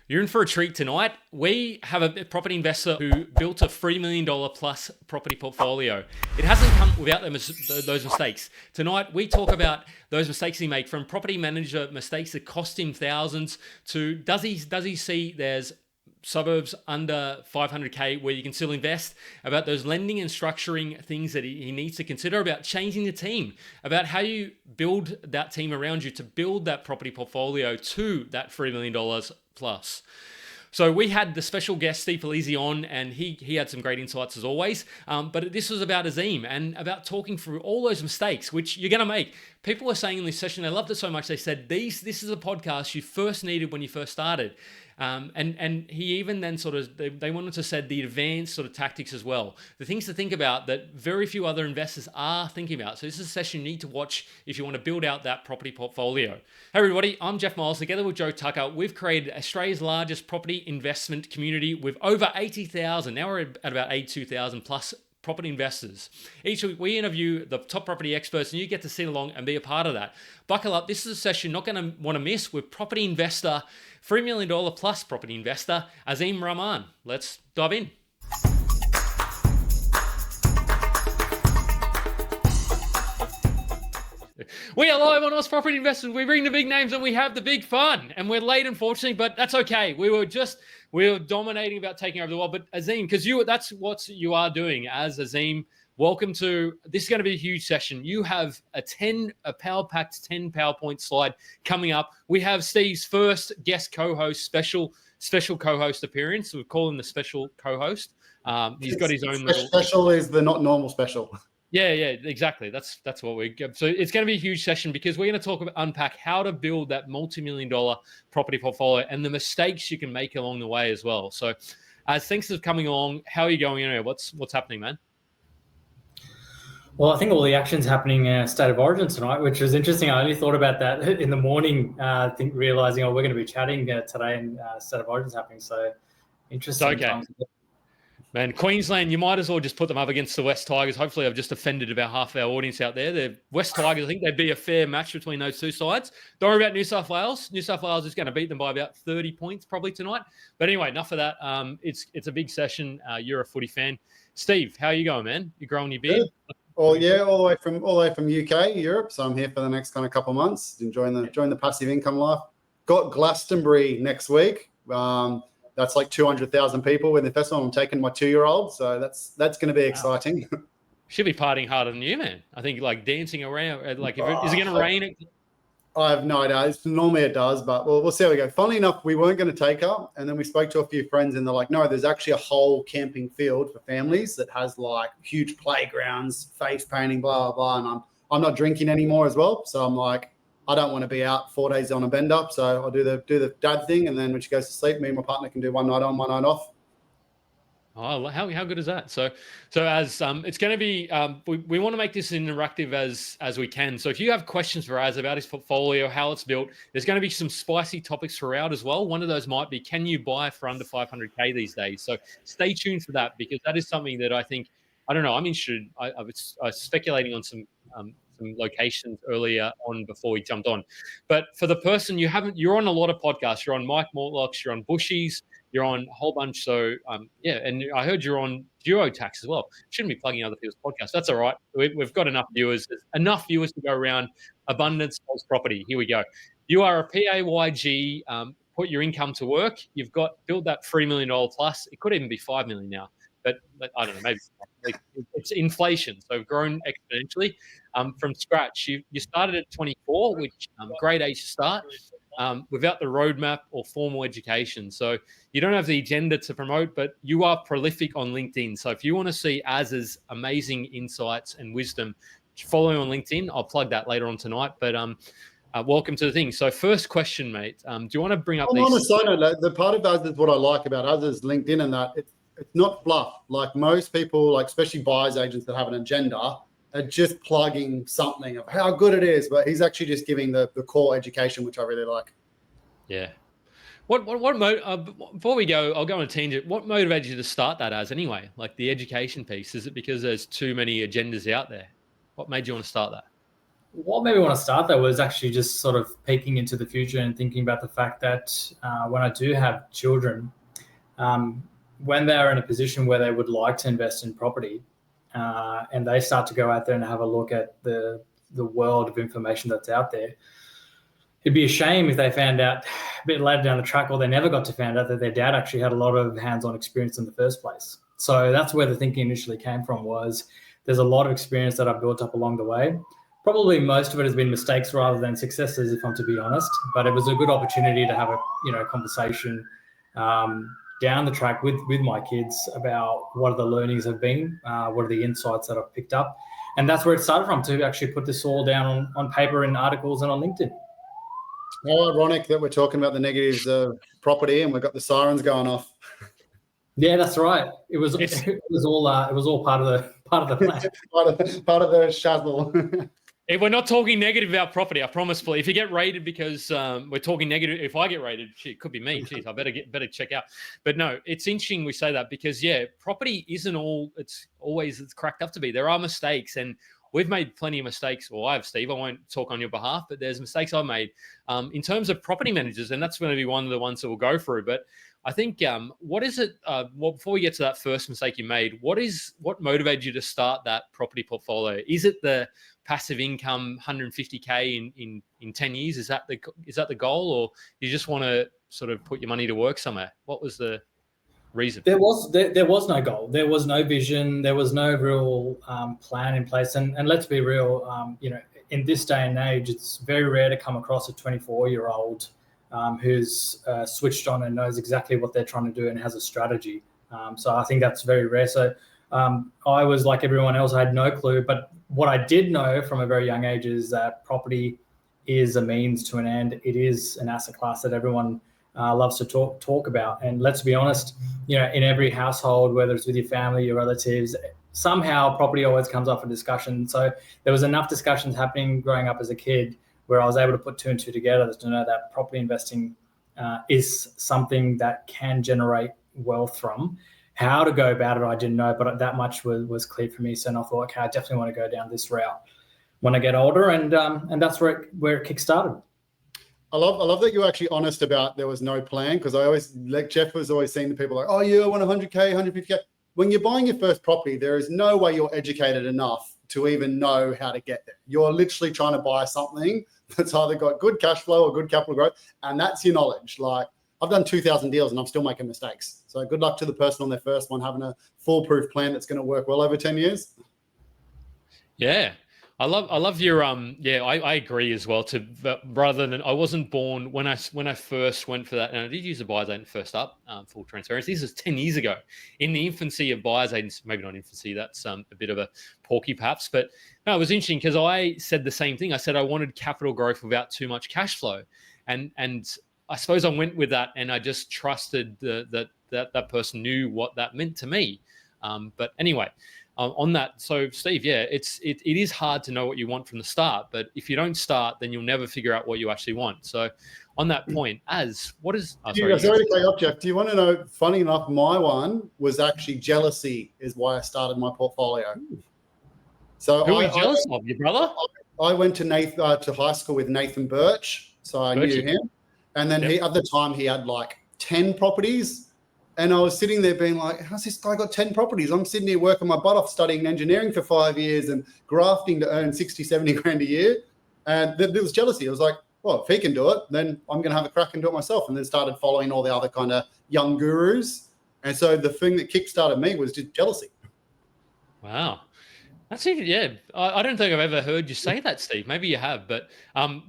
You're in for a treat tonight. We have a property investor who built a $3 million plus property portfolio. It hasn't come without those mistakes. Tonight, we talk about those mistakes he made, from property manager mistakes that cost him thousands to does he see there's suburbs under 500k where you can still invest, about those lending and structuring things that he needs to consider, about changing the team, about how you build that team around you to build that property portfolio to that $3 million plus. So we had the special guest Steve Felizi on, and he had some great insights as always. But this was about Azeem and about talking through all those mistakes, which you're going to make. People were saying in this session, they loved it so much, they said, this is a podcast you first needed when you first started. And he even then they wanted to set the advanced sort of tactics as well. The things to think about that very few other investors are thinking about. So this is a session you need to watch if you want to build out that property portfolio. Hey everybody, I'm Jeff Miles. Together with Joe Tucker, we've created Australia's largest property investment community with over 80,000. Now we're at about 82,000 plus property investors. Each week we interview the top property experts and you get to sit along and be a part of that. Buckle up. This is a session you're not going to want to miss with property investor, $3 million plus property investor, Azeem Rahman. Let's dive in. We are live on Oz Property Investors. We bring the big names and we have the big fun. And we're late, unfortunately, but that's okay. We were dominating about taking over the world. But Azeem, because that's what you are doing as Azeem. Welcome to, this is going to be a huge session. You have a power-packed 10 PowerPoint slide coming up. We have Steve's first guest co-host, special co-host appearance. We call him the special co-host. He's got his own little... Special is the not normal special. Yeah, exactly. That's what we get. So it's going to be a huge session because we're going to unpack how to build that multi-million-dollar property portfolio and the mistakes you can make along the way as well. So as things are coming along, how are you going anyway? What's happening, man? Well, I think all the action's happening State of Origin tonight, which was interesting. I only thought about that in the morning, realizing, we're going to be chatting today and State of Origin's happening. So interesting. Okay. Man, Queensland, you might as well just put them up against the West Tigers. Hopefully, I've just offended about half our audience out there. The West Tigers, I think they'd be a fair match between those two sides. Don't worry about New South Wales. New South Wales is going to beat them by about 30 points probably tonight. But anyway, enough of that. It's a big session. You're a footy fan. Steve, how are you going, man? You growing your beard? Well, yeah, all the way from UK, Europe. So I'm here for the next kind of couple of months, enjoying the passive income life. Got Glastonbury next week. That's like 200,000 people with the festival. I'm taking my 2-year-old, so that's going to be exciting. Should be partying harder than you, man. I think like dancing around. Like, is it going to rain? I have no idea. Normally it does, but we'll see how we go. Funnily enough, we weren't going to take her, and then we spoke to a few friends, and they're like, no, there's actually a whole camping field for families that has like huge playgrounds, face painting, blah, blah, blah. And I'm not drinking anymore as well, so I'm like, I don't want to be out 4 days on a bend up, so I'll do the dad thing, and then when she goes to sleep, me and my partner can do one night on, one night off. Oh, how good is that? So as it's going to be, we want to make this interactive as we can. So if you have questions for Az about his portfolio, how it's built, there's going to be some spicy topics throughout as well. One of those might be, can you buy for under 500k these days? So stay tuned for that, because that is something that I think, I don't know, I'm interested. I was speculating on some locations earlier on before we jumped on. But for the person you're on a lot of podcasts. You're on Mike Mortlock's, you're on Bushy's, you're on a whole bunch. So and I heard you're on Duo Tax as well. Shouldn't be plugging other people's podcasts. That's all right. We've got enough viewers. There's enough viewers to go around. Abundance False Property. Here we go. You are a PAYG, put your income to work. You've built that $3 million plus. It could even be $5 million now. But I don't know, maybe it's inflation. So grown exponentially from scratch. You started at 24, which great age to start, without the roadmap or formal education. So you don't have the agenda to promote, but you are prolific on LinkedIn. So if you want to see Az's amazing insights and wisdom, follow him on LinkedIn. I'll plug that later on tonight. But welcome to the thing. So first question, mate. Do you want to bring up these? On a side note, the part of Az is what I like about Az is LinkedIn, and that it's not fluff. Like most people, like especially buyers agents that have an agenda, are just plugging something of how good it is, but he's actually just giving the core education, which I really like. Yeah. Before we go, I'll go on a tangent. What motivated you to start that as anyway? Like the education piece? Is it because there's too many agendas out there? What made you want to start that? what made me want to start though was actually just sort of peeking into the future and thinking about the fact that when I do have children, when they're in a position where they would like to invest in property, and they start to go out there and have a look at the world of information that's out there, it'd be a shame if they found out a bit later down the track, or they never got to find out that their dad actually had a lot of hands-on experience in the first place. So that's where the thinking initially came from, was there's a lot of experience that I've built up along the way. Probably most of it has been mistakes rather than successes, if I'm to be honest. But it was a good opportunity to have a conversation down the track with my kids about what the learnings have been, what are the insights that I've picked up, and that's where it started from, to actually put this all down on paper in articles and on LinkedIn. How ironic that we're talking about the negatives of property and we've got the sirens going off. Yeah, that's right. It was all part of the plan. part of the shazzle. If we're not talking negative about property, I promise. Please, if you get rated because we're talking negative, if I get rated, it could be me. Geez, I better check out. But no, it's interesting we say that because property isn't all it's cracked up to be. There are mistakes, and we've made plenty of mistakes. Well, I have, Steve. I won't talk on your behalf, but there's mistakes I've made in terms of property managers, and that's going to be one of the ones that we'll go through. But I think what is it? Before we get to that first mistake you made, what motivated you to start that property portfolio? Is it the passive income, 150K in 10 years? Is that the goal, or you just want to sort of put your money to work somewhere? What was the reason? There was no goal. There was no vision. There was no real plan in place. And let's be real, in this day and age, it's very rare to come across a 24-year-old who's switched on and knows exactly what they're trying to do and has a strategy. So I think that's very rare. So I was like everyone else. I had no clue. But what I did know from a very young age is that property is a means to an end. It is an asset class that everyone loves to talk about. And let's be honest, in every household, whether it's with your family, your relatives, somehow property always comes up for discussion. So there was enough discussions happening growing up as a kid where I was able to put two and two together to know that property investing is something that can generate wealth from. How to go about it, I didn't know, but that much was clear for me. So I thought, okay, I definitely want to go down this route when I get older, and that's where it kick-started. I love that you're actually honest about there was no plan, because I always, like Jeff was always saying to people like, oh yeah, I want 100K, 150K. When you're buying your first property, there is no way you're educated enough to even know how to get there. You're literally trying to buy something that's either got good cash flow or good capital growth, and that's your knowledge. Like, I've done 2,000 deals and I'm still making mistakes. So good luck to the person on their first one having a foolproof plan that's going to work well over 10 years. Yeah. I love your I agree as well. Rather than, I wasn't born when I first went for that, and I did use a buyer's agent first up, full transparency. This was 10 years ago, in the infancy of buyer's agents. Maybe not infancy, that's a bit of a porky perhaps, but no, it was interesting because I said the same thing. I said I wanted capital growth without too much cash flow, and I suppose I went with that, and I just trusted that person knew what that meant to me. But anyway. On that, so Steve, it is hard to know what you want from the start, but if you don't start, then you'll never figure out what you actually want. So on that point, sorry to cut you off, Jeff. Do you want to know, funny enough, my one was actually jealousy is why I started my portfolio. So who are you jealous of, your brother? I went to high school with Nathan Birch, so I knew him. And then at the time he had like 10 properties. And I was sitting there being like, how's this guy got 10 properties? I'm sitting here working my butt off studying engineering for 5 years and grafting to earn 60, 70 grand a year. And there was jealousy. I was like, well, if he can do it, then I'm going to have a crack and do it myself. And then started following all the other kind of young gurus. And so the thing that kickstarted me was just jealousy. Wow. That's even, I don't think I've ever heard you say that, Steve. Maybe you have, but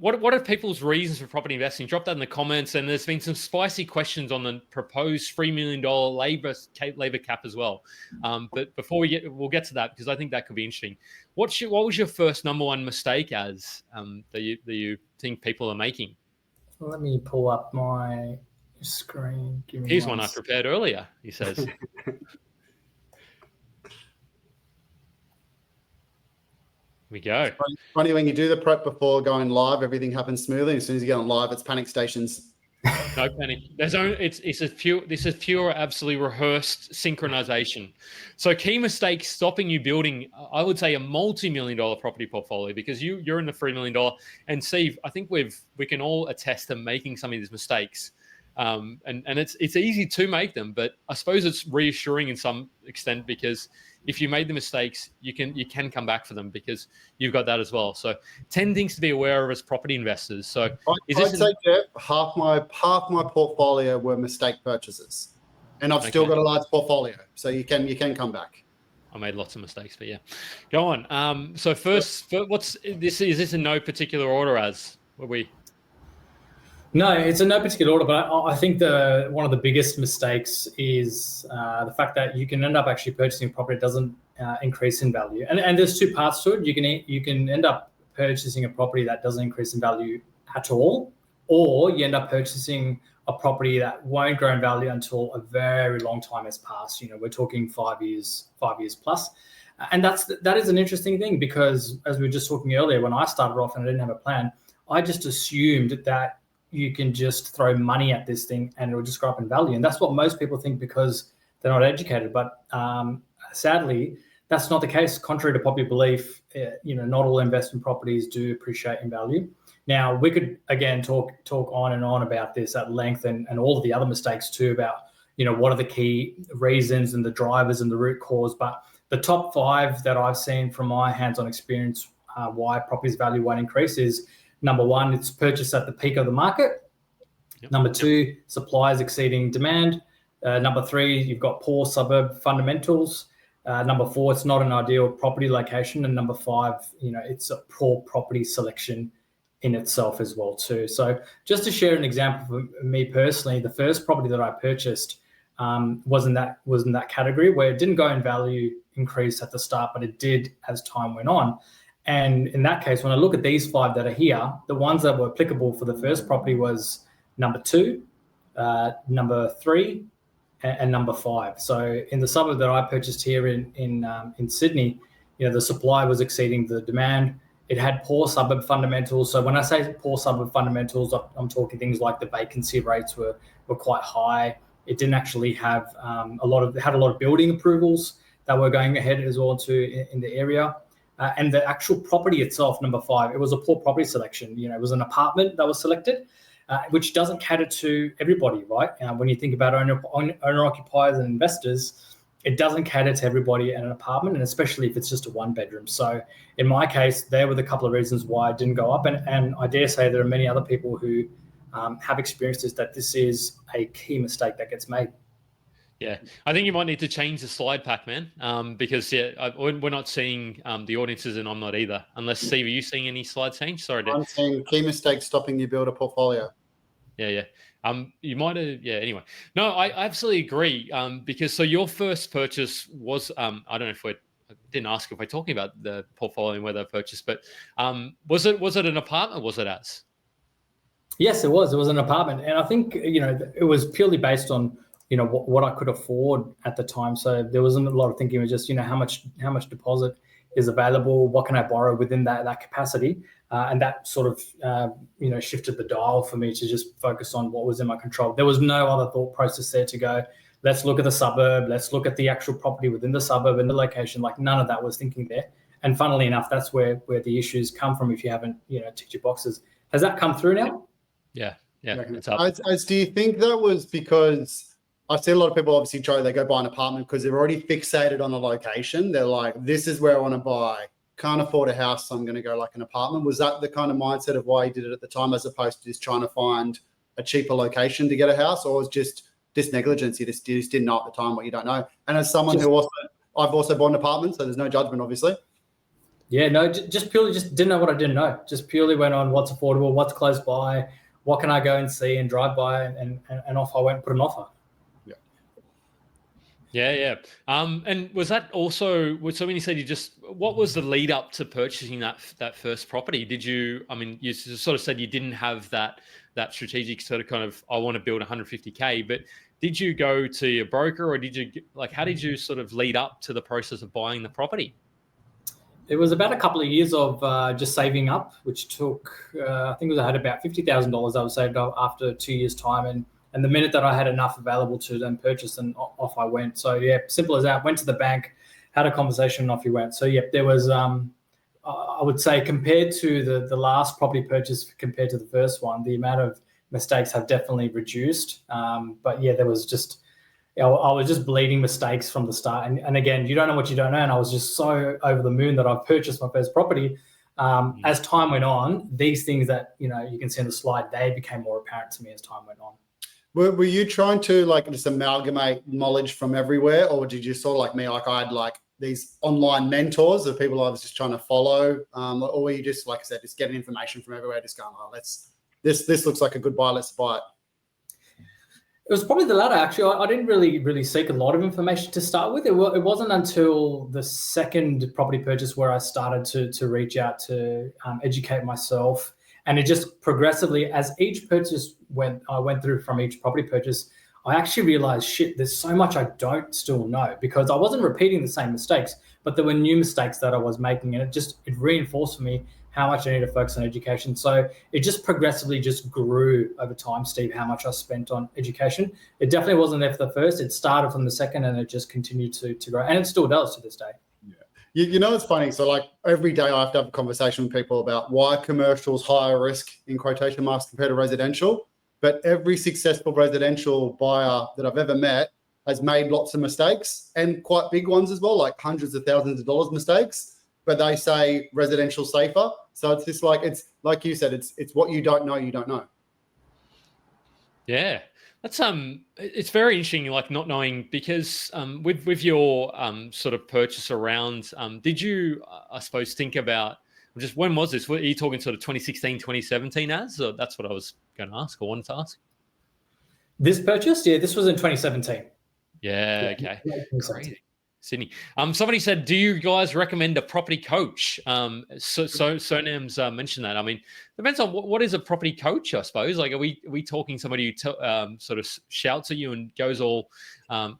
what are people's reasons for property investing? Drop that in the comments. And there's been some spicy questions on the proposed $3 million labor cap as well. But before we'll get to that, because I think that could be interesting. What was your first number one mistake that you think people are making? Let me pull up my screen. Here's one I prepared earlier, he says. We go. It's funny when you do the prep before going live, everything happens smoothly. As soon as you get on live, it's panic stations. No panic. There's only it's a pure. This is pure, absolutely rehearsed synchronization. So key mistakes stopping you building, I would say, a multi-million-dollar property portfolio, because you're in the $3 million. And Steve, I think we can all attest to making some of these mistakes. And it's easy to make them, but I suppose it's reassuring in some extent, because if you made the mistakes, you can come back for them, because you've got that as well. So 10 things to be aware of as property investors. So I'd say, Jeff, half my portfolio were mistake purchases, and I've still got a large portfolio, so you can come back. I made lots of mistakes, but yeah, go on. So first, what's this? Is this in no particular order? As were we? No, it's in no particular order, but I think one of the biggest mistakes is the fact that you can end up actually purchasing a property that doesn't increase in value. And there's two parts to it. You can end up purchasing a property that doesn't increase in value at all, or you end up purchasing a property that won't grow in value until a very long time has passed. We're talking 5 years plus. And that is an interesting thing, because as we were just talking earlier, when I started off and I didn't have a plan, I just assumed that you can just throw money at this thing and it'll just grow up in value. And that's what most people think, because they're not educated. But sadly, that's not the case. Contrary to popular belief, not all investment properties do appreciate in value. Now, we could, again, talk on and on about this at length, and all of the other mistakes too, about, what are the key reasons and the drivers and the root cause. But the top 5 that I've seen from my hands-on experience why property's value won't increase is: number 1, it's purchase at the peak of the market. Yep. Number 2, supply is exceeding demand. Number 3, you've got poor suburb fundamentals. Number 4, it's not an ideal property location. And number 5, it's a poor property selection in itself as well too. So just to share an example for me personally, the first property that I purchased was in that category, where it didn't go in value increase at the start, but it did as time went on. And in that case, when I look at these 5 that are here, the ones that were applicable for the first property was number 2, number 3, and number 5. So in the suburb that I purchased here in Sydney, the supply was exceeding the demand. It had poor suburb fundamentals. So when I say poor suburb fundamentals, I'm talking things like the vacancy rates were quite high. It didn't actually have a lot of building approvals that were going ahead as well too in the area. And the actual property itself, number 5, it was a poor property selection. It was an apartment that was selected, which doesn't cater to everybody, right? When you think about owner-occupiers and investors, it doesn't cater to everybody in an apartment, and especially if it's just a 1-bedroom. So in my case, there were the couple of reasons why it didn't go up. And I dare say there are many other people who have experienced this, that this is a key mistake that gets made. Yeah, I think you might need to change the slide pack, man, because we're not seeing the audiences, and I'm not either. Unless, Steve, are you seeing any slide change? Sorry, I'm seeing key mistakes stopping you build a portfolio. Yeah. You might have, yeah. Anyway, no, I absolutely agree. Because so your first purchase was, I don't know if I didn't ask if we're talking about the portfolio and whether I purchased, but was it an apartment? Was it as? Yes, it was. It was an apartment, and I think it was purely based on what I could afford at the time. So there wasn't a lot of thinking. It was just how much deposit is available, what can I borrow within that capacity, and that sort of shifted the dial for me to just focus on what was in my control. There was no other thought process there to go, let's look at the suburb, let's look at the actual property within the suburb and the location. Like, none of that was thinking there. And funnily enough, that's where the issues come from if you haven't ticked your boxes. Has that come through now? Yeah. It's up. Do you think that was because I see a lot of people obviously they go buy an apartment because they're already fixated on the location. They're like, this is where I want to buy. Can't afford a house, so I'm going to go like an apartment. Was that the kind of mindset of why you did it at the time, as opposed to just trying to find a cheaper location to get a house, or was just this negligence? You just didn't know at the time what you don't know. And as someone I've also bought an apartment, so there's no judgment, obviously. Yeah, no, just purely didn't know what I didn't know. Just purely went on what's affordable, what's close by, what can I go and see and drive by, and off I went and put an offer. Yeah. And was that also, so when you said what was the lead up to purchasing that first property? You sort of said you didn't have that strategic sort of kind of, I want to build 150K, but did you go to your broker, or how did you sort of lead up to the process of buying the property? It was about a couple of years of just saving up, which took, I think I had about $50,000 I was saved up after 2 years' time. And the minute that I had enough available to then purchase, and off I went. So yeah, simple as that. Went to the bank, had a conversation, and off you went. So yeah, there was, I would say, compared to the last property purchase compared to the first one, the amount of mistakes have definitely reduced. But yeah, there was just, I was just bleeding mistakes from the start. And again, you don't know what you don't know. And I was just so over the moon that I purchased my first property. As time went on, these things that, you can see on the slide, they became more apparent to me as time went on. Were you trying to like just amalgamate knowledge from everywhere, or did you sort of like me, like I had like these online mentors of people I was just trying to follow, or were you just, like I said, just getting information from everywhere, just going, oh, this looks like a good buy, let's buy it? It was probably the latter, actually. I didn't really seek a lot of information to start with. It wasn't until the second property purchase where I started to reach out to educate myself. And it just progressively, as each purchase I went through from each property purchase, I actually realized, shit, there's so much I don't still know, because I wasn't repeating the same mistakes, but there were new mistakes that I was making. And it reinforced for me how much I need to focus on education. So it just progressively just grew over time, Steve, how much I spent on education. It definitely wasn't there for the first. It started from the second, and it just continued to grow. And it still does to this day. You know, it's funny. So like every day I have to have a conversation with people about why commercial's higher risk in quotation marks compared to residential. But every successful residential buyer that I've ever met has made lots of mistakes, and quite big ones as well, like hundreds of thousands of dollars mistakes. But they say residential safer. So it's just like, it's like you said, it's what you don't know, you don't know. Yeah. That's it's very interesting, like not knowing, because with your sort of purchase around, did you, I suppose, think about just, when was this? Are you talking sort of 2016, 2017 as? Or that's what I was going to ask, or wanted to ask. This purchase, yeah, this was in 2017. Yeah, okay. Crazy. Sydney. Somebody said, do you guys recommend a property coach? Sonam's mentioned that. I mean, depends on what is a property coach, I suppose. Like, are we talking somebody who sort of shouts at you and goes all,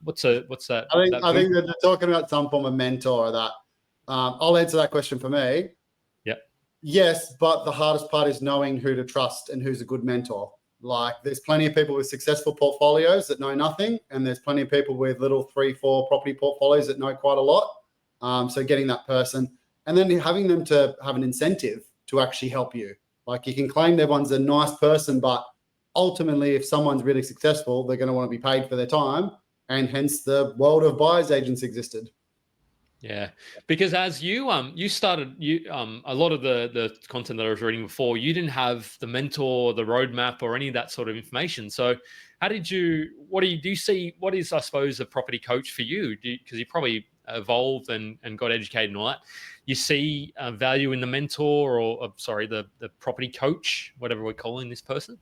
what's that? I think that they're talking about some form of mentor, or that. I'll answer that question for me. Yep. Yes, but the hardest part is knowing who to trust and who's a good mentor. Like, there's plenty of people with successful portfolios that know nothing, and there's plenty of people with little 3-4 property portfolios that know quite a lot. So getting that person, and then having them to have an incentive to actually help you. Like, you can claim everyone's a nice person, but ultimately, if someone's really successful, they're going to want to be paid for their time, and hence the world of buyer's agents existed. Yeah, because as you started, a lot of the content that I was reading before, you didn't have the mentor, the roadmap, or any of that sort of information. So how did you, do you see, what is, I suppose, a property coach for you? Because you probably evolved and got educated and all that. You see value in the mentor, or the property coach, whatever we're calling this person?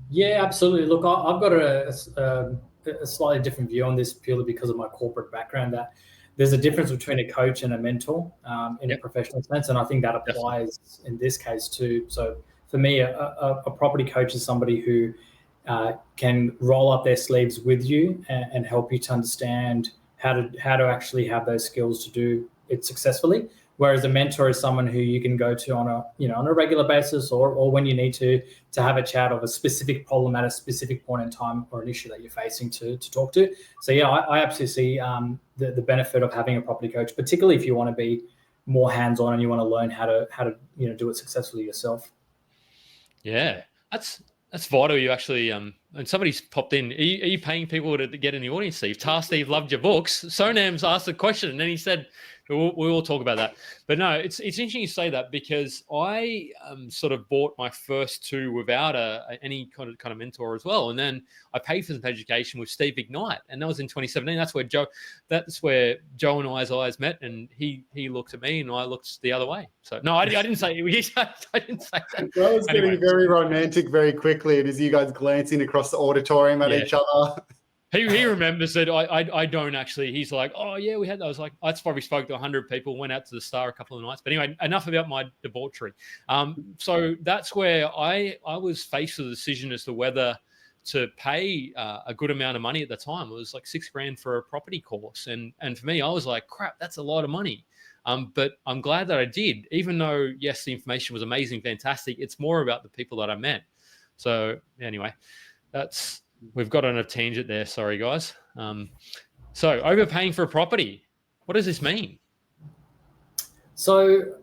Yeah, absolutely. Look, I've got a slightly different view on this, purely because of my corporate background, that there's a difference between a coach and a mentor in a professional sense. And I think that applies in this case too. So for me, a property coach is somebody who can roll up their sleeves with you and help you to understand how to actually have those skills to do it successfully. Whereas a mentor is someone who you can go to on a regular basis, or when you need to have a chat of a specific problem at a specific point in time, or an issue that you're facing to talk to. So yeah, I absolutely see the benefit of having a property coach, particularly if you want to be more hands-on and you want to learn how to do it successfully yourself. Yeah, that's vital. You actually and somebody's popped in. Are you paying people to get in the audience, Steve? Steve loved your books. Sonam's asked a question, and then he said, we'll talk about that. But no, it's interesting you say that, because I sort of bought my first two without any kind of mentor as well, and then I paid for some education with Steve Ignite, and that was in 2017. That's where Joe and I's eyes met, and he looked at me and I looked the other way. So no, I didn't say I didn't say that. I was getting very romantic very quickly, and as you guys glancing across the auditorium at each other. He remembers it. I don't actually. He's like, oh yeah, we had that. I was like, I probably spoke to 100 people, went out to the Star a couple of nights. But anyway, enough about my debauchery. So that's where I was faced with a decision as to whether to pay a good amount of money at the time. It was like $6,000 for a property course, and for me, I was like, crap, that's a lot of money. But I'm glad that I did, even though, yes, the information was amazing, fantastic. It's more about the people that I met. So anyway, we've got on a tangent there. Sorry, guys. So overpaying for a property, what does this mean? So,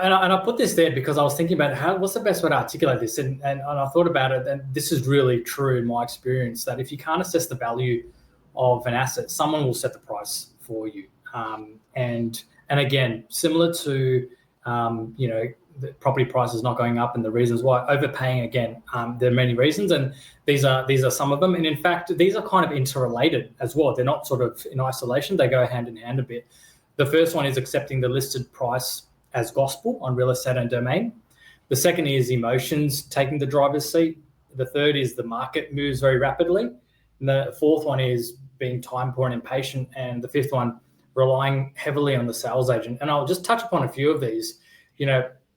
and I put this there because I was thinking about what's the best way to articulate this, and I thought about it, and this is really true in my experience, that if you can't assess the value of an asset, someone will set the price for you. And again, similar to the property prices not going up and the reasons why, overpaying again, there are many reasons, and these are some of them. And in fact, these are kind of interrelated as well. They're not sort of in isolation; they go hand in hand a bit. The first one is accepting the listed price as gospel on real estate and domain. The second is emotions taking the driver's seat. The third is the market moves very rapidly. And the fourth one is being time poor and impatient. And the fifth one, relying heavily on the sales agent. And I'll just touch upon a few of these.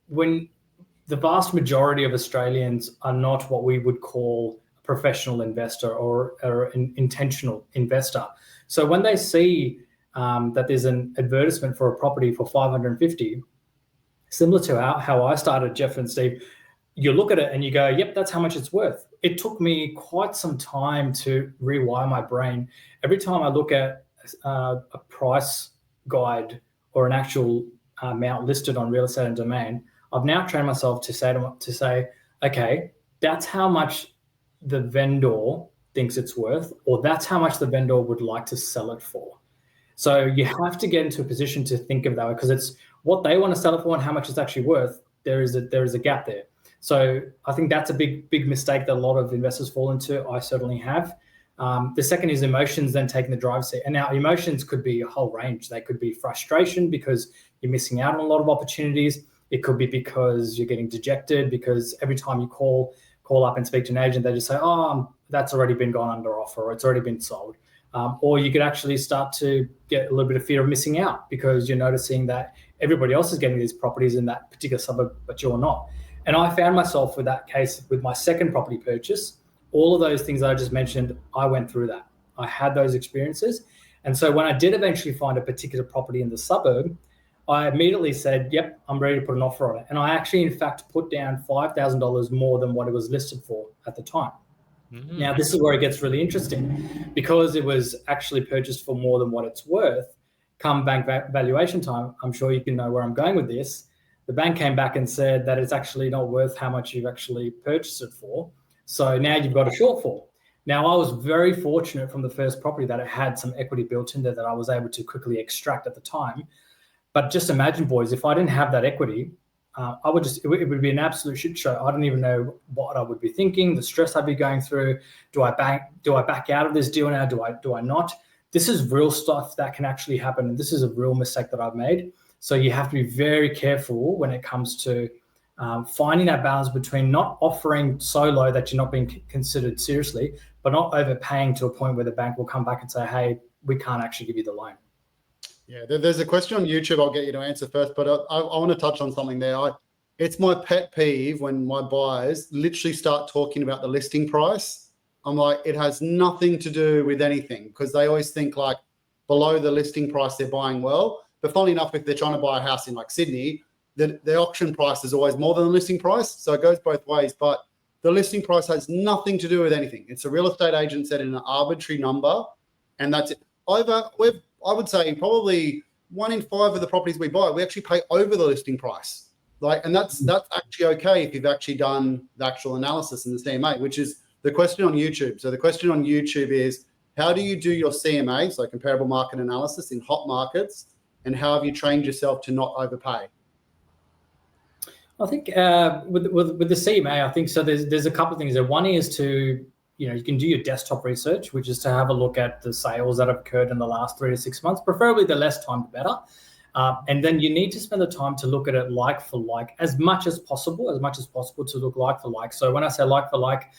When the vast majority of Australians are not what we would call a professional investor or an intentional investor. So when they see that there's an advertisement for a property for 550, similar to how I started, Jeff and Steve, you look at it and you go, yep, that's how much it's worth. It took me quite some time to rewire my brain. Every time I look at a price guide or an actual amount listed on real estate and domain, I've now trained myself to say, okay, that's how much the vendor thinks it's worth, or that's how much the vendor would like to sell it for. So you have to get into a position to think of that, because it's what they want to sell it for and how much it's actually worth. There is a gap there. So I think that's a big mistake that a lot of investors fall into. I certainly have. The second is emotions, then taking the driver's seat. And now emotions could be a whole range. They could be frustration because you're missing out on a lot of opportunities. It could be because you're getting dejected because every time you call up and speak to an agent, they just say, oh, that's already been gone under offer, or it's already been sold. Or you could actually start to get a little bit of fear of missing out because you're noticing that everybody else is getting these properties in that particular suburb, but you're not. And I found myself with that case with my second property purchase. All of those things I just mentioned, I went through that. I had those experiences. And so when I did eventually find a particular property in the suburb, I immediately said, yep, I'm ready to put an offer on it. And I actually, in fact, put down $5,000 more than what it was listed for at the time. Mm-hmm. Now, this is where it gets really interesting, because it was actually purchased for more than what it's worth. Come bank valuation time, I'm sure you can know where I'm going with this. The bank came back and said that it's actually not worth how much you've actually purchased it for. So now you've got a shortfall. Now, I was very fortunate from the first property that it had some equity built in there that I was able to quickly extract at the time. But just imagine, boys, if I didn't have that equity, it would be an absolute shit show. I don't even know what I would be thinking, the stress I'd be going through. Do I back out of this deal now? Do I not? This is real stuff that can actually happen. And this is a real mistake that I've made. So you have to be very careful when it comes to finding that balance between not offering so low that you're not being considered seriously, but not overpaying to a point where the bank will come back and say, hey, we can't actually give you the loan. Yeah, there's a question on YouTube I'll get you to answer first, but I want to touch on something there. It's my pet peeve when my buyers literally start talking about the listing price. I'm like, it has nothing to do with anything, because they always think like below the listing price they're buying well. But funnily enough, if they're trying to buy a house in like Sydney, the auction price is always more than the listing price. So it goes both ways, but the listing price has nothing to do with anything. It's a real estate agent set in an arbitrary number, and that's it. I would say probably 1 in 5 of the properties we buy, we actually pay over the listing price. And that's actually okay if you've actually done the actual analysis in the CMA, which is the question on YouTube. So the question on YouTube is, how do you do your CMA, so comparable market analysis, in hot markets, and how have you trained yourself to not overpay? I think with the CMA, I think so. There's a couple of things there. One is to, you can do your desktop research, which is to have a look at the sales that have occurred in the last 3 to 6 months, preferably the less time the better. And then you need to spend the time to look at it like for like, as much as possible to look like for like. So when I say like for like,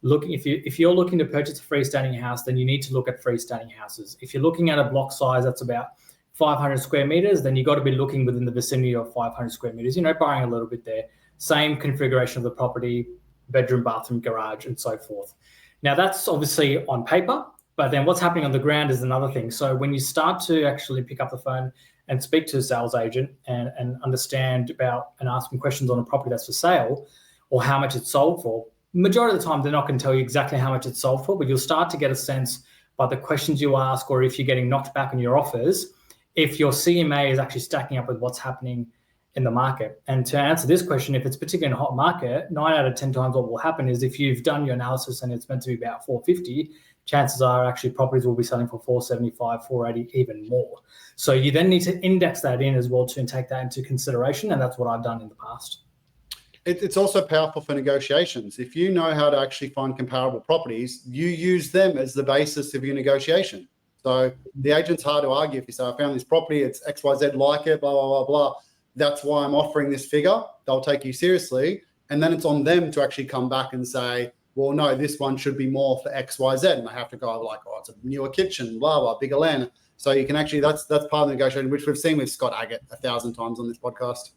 if you're looking to purchase a freestanding house, then you need to look at freestanding houses. If you're looking at a block size that's about 500 square meters, then you've got to be looking within the vicinity of 500 square meters, borrowing a little bit there. Same configuration of the property, bedroom, bathroom, garage, and so forth. Now, that's obviously on paper, but then what's happening on the ground is another thing. So when you start to actually pick up the phone and speak to a sales agent and understand about and ask them questions on a property that's for sale or how much it's sold for, majority of the time they're not going to tell you exactly how much it's sold for, but you'll start to get a sense by the questions you ask, or if you're getting knocked back on your offers, if your CMA is actually stacking up with what's happening in the market. And to answer this question, if it's particularly in a hot market, 9 out of 10 times what will happen is if you've done your analysis and it's meant to be about 450, chances are actually properties will be selling for 475, 480, even more. So you then need to index that in as well and take that into consideration. And that's what I've done in the past. It's also powerful for negotiations. If you know how to actually find comparable properties, you use them as the basis of your negotiation. So the agent's hard to argue if you say, I found this property, it's XYZ like it, blah, blah, blah, blah. That's why I'm offering this figure. They'll take you seriously. And then it's on them to actually come back and say, well, no, this one should be more for XYZ. And I have to go like, oh, it's a newer kitchen, blah, blah, bigger land. So you can actually, that's part of the negotiation, which we've seen with Scott Agate 1,000 times on this podcast.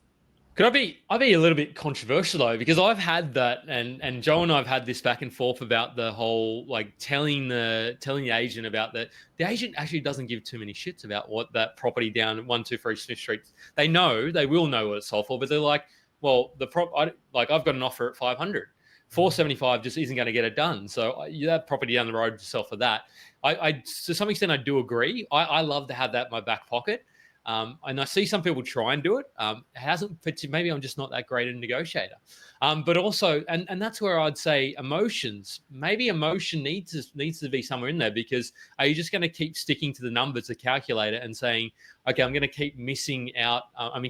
Could I be a little bit controversial though, because I've had that, and Joe and I've had this back and forth about the whole like telling the agent about that. The agent actually doesn't give too many shits about what that property down 123 Smith Street. They will know what it's sold for, but they're like, well, I've got an offer at 500, 475 just isn't going to get it done. So that property down the road to sell for that. I to some extent I do agree. I love to have that in my back pocket. And I see some people try and do it. It hasn't, maybe I'm just not that great a negotiator. But also, and that's where I'd say emotions, maybe emotion needs to be somewhere in there, because are you just going to keep sticking to the numbers, the calculator, and saying, okay, I'm going to keep missing out.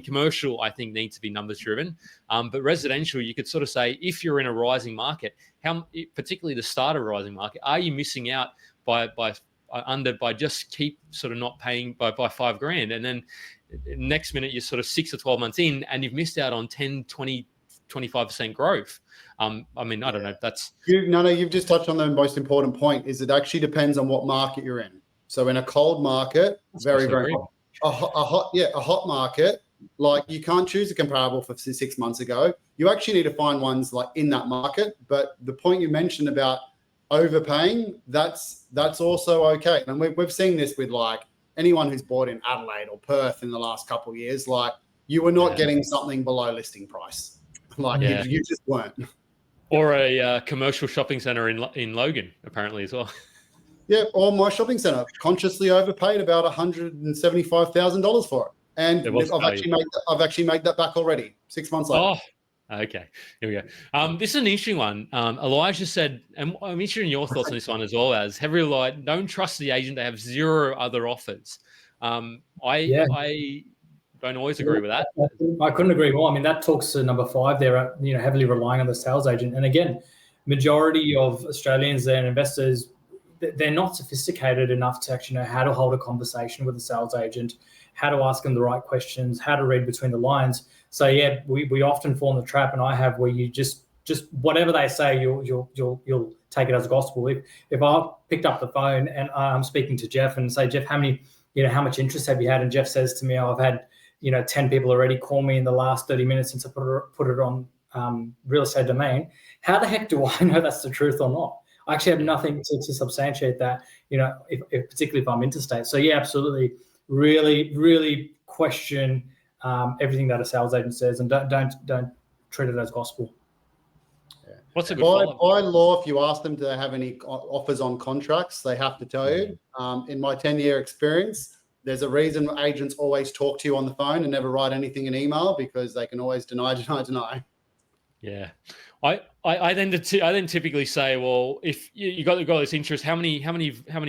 Commercial, I think, needs to be numbers driven. But residential, you could sort of say, if you're in a rising market, particularly the start of a rising market, are you missing out by just keep sort of not paying by $5,000, and then next minute you're sort of 6 or 12 months in and you've missed out on 10, 20, 25% growth. I don't know. That's you've just touched on the most important point. Is it actually depends on what market you're in. So in a cold market, very hot. A hot market, like you can't choose a comparable for 6 months ago. You actually need to find ones like in that market. But the point you mentioned about overpaying, that's also okay. And we've seen this with like anyone who's bought in Adelaide or Perth in the last couple of years. Like you were not getting something below listing price. Like you just weren't. Or a commercial shopping centre in Logan, apparently, as well. Yeah, or my shopping centre consciously overpaid about $175,000 for it, and I've actually made that back already 6 months later. Oh. Okay, here we go. This is an interesting one. Elijah said, and I'm interested in your thoughts on this one as well, as heavy light, don't trust the agent. They have 0 other offers. I don't always agree with that. I couldn't agree more. That talks to number 5 there, heavily relying on the sales agent. And again, majority of Australians and investors, they're not sophisticated enough to actually know how to hold a conversation with a sales agent, how to ask them the right questions, how to read between the lines. So yeah, we often fall in the trap, and I have, where you just whatever they say, you'll take it as gospel. If I picked up the phone and I'm speaking to Jeff and say, Jeff, how much interest have you had? And Jeff says to me, I've had 10 people already call me in the last 30 minutes since I put it on Real Estate Domain. How the heck do I know that's the truth or not? I actually have nothing to substantiate that. Particularly if I'm interstate. So yeah, absolutely, really, really question everything that a sales agent says, and don't treat it as gospel. Yeah. What's a good by law, if you ask them, do they have any offers on contracts, they have to tell you. In my 10-year experience, there's a reason agents always talk to you on the phone and never write anything in email, because they can always deny. Yeah. I then typically say, well, if you got this interest, how many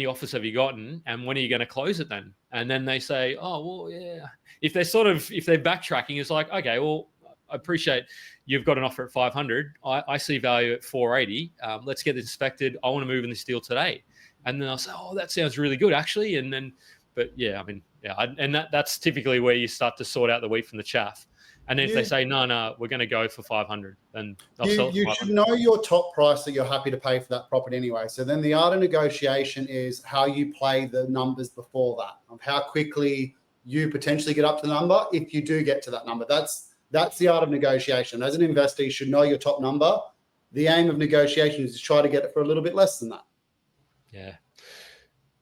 offers have you gotten, and when are you going to close it then? And then they say, oh well, yeah. If they're backtracking, it's like, okay, well, I appreciate you've got an offer at 500. I see value at 480. Let's get this inspected. I want to move in this deal today. And then I'll say, oh, that sounds really good actually. And then, but yeah, that's typically where you start to sort out the wheat from the chaff. And if they say, no, we're going to go for 500, then I'll sell it for 500. You should know your top price that you're happy to pay for that property anyway. So then the art of negotiation is how you play the numbers before that, of how quickly you potentially get up to the number if you do get to that number. That's the art of negotiation. As an investor, you should know your top number. The aim of negotiation is to try to get it for a little bit less than that. Yeah.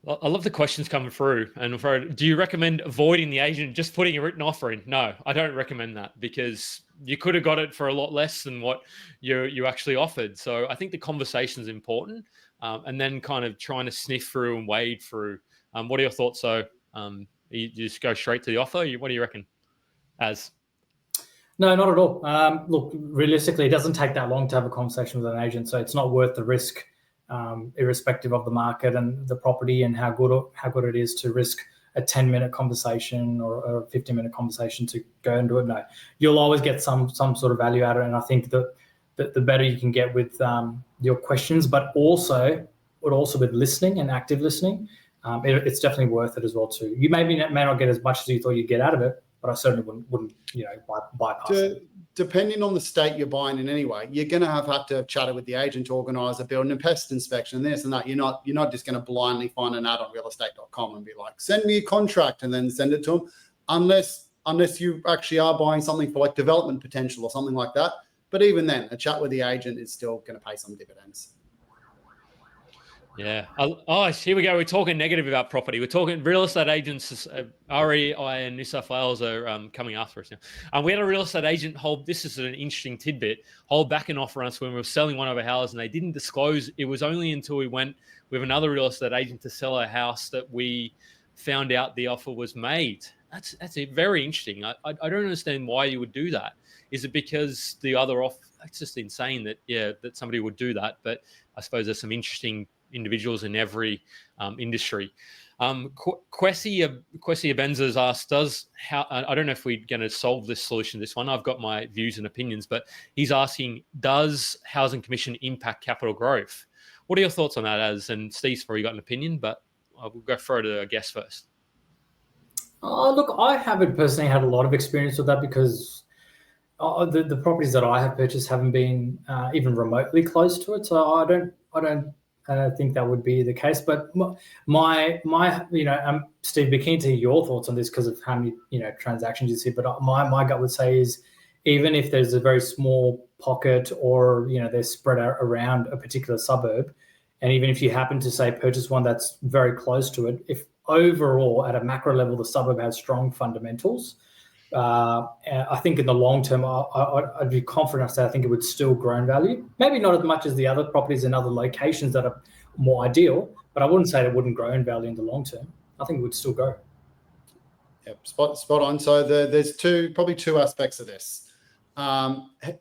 I love the questions coming through. And do you recommend avoiding the agent, just putting a written offer in? No, I don't recommend that, because you could have got it for a lot less than what you actually offered. So I think the conversation is important, and then kind of trying to sniff through and wade through. What are your thoughts? So you just go straight to the offer? What do you reckon? No, not at all. Look, realistically, it doesn't take that long to have a conversation with an agent, so it's not worth the risk, irrespective of the market and the property and how good it is, to risk a 10-minute conversation or a 15-minute conversation to go and do it. No, you'll always get some sort of value out of it, and I think that the better you can get with your questions, but also with listening and active listening, it's definitely worth it as well too. You may not get as much as you thought you'd get out of it, but I certainly wouldn't bypass it. Depending on the state you're buying in anyway, you're going to have to chat with the agent to organise a building and pest inspection, this and that. You're not just going to blindly find an ad on realestate.com and be like, send me a contract and then send it to them, unless you actually are buying something for like development potential or something like that. But even then, a chat with the agent is still going to pay some dividends. Yeah. Oh, here we go. We're talking negative about property. We're talking real estate agents. REI and New South Wales are coming after us now. We had a real estate agent this is an interesting tidbit, hold back an offer on us when we were selling one of our houses, and they didn't disclose. It was only until we went with another real estate agent to sell a house that we found out the offer was made. That's very interesting. I don't understand why you would do that. Is it because the other offer? It's just insane that somebody would do that. But I suppose there's some interesting individuals in every industry. Kwesi Abenza's asked, I don't know if we're going to solve this solution, this one. I've got my views and opinions, but he's asking, does Housing Commission impact capital growth? What are your thoughts on that, and Steve's probably got an opinion, but we'll go through to a guest first. Look, I haven't personally had a lot of experience with that, because the properties that I have purchased haven't been even remotely close to it. So I don't think that would be the case. But Steve, be keen to hear your thoughts on this because of how many transactions you see. But my gut would say is, even if there's a very small pocket or they're spread out around a particular suburb, and even if you happen to say purchase one that's very close to it, if overall at a macro level the suburb has strong fundamentals, I think in the long term, I'd be confident to say I think it would still grow in value. Maybe not as much as the other properties in other locations that are more ideal, but I wouldn't say it wouldn't grow in value in the long term. I think it would still grow. Yep, spot on. So there's probably two aspects of this.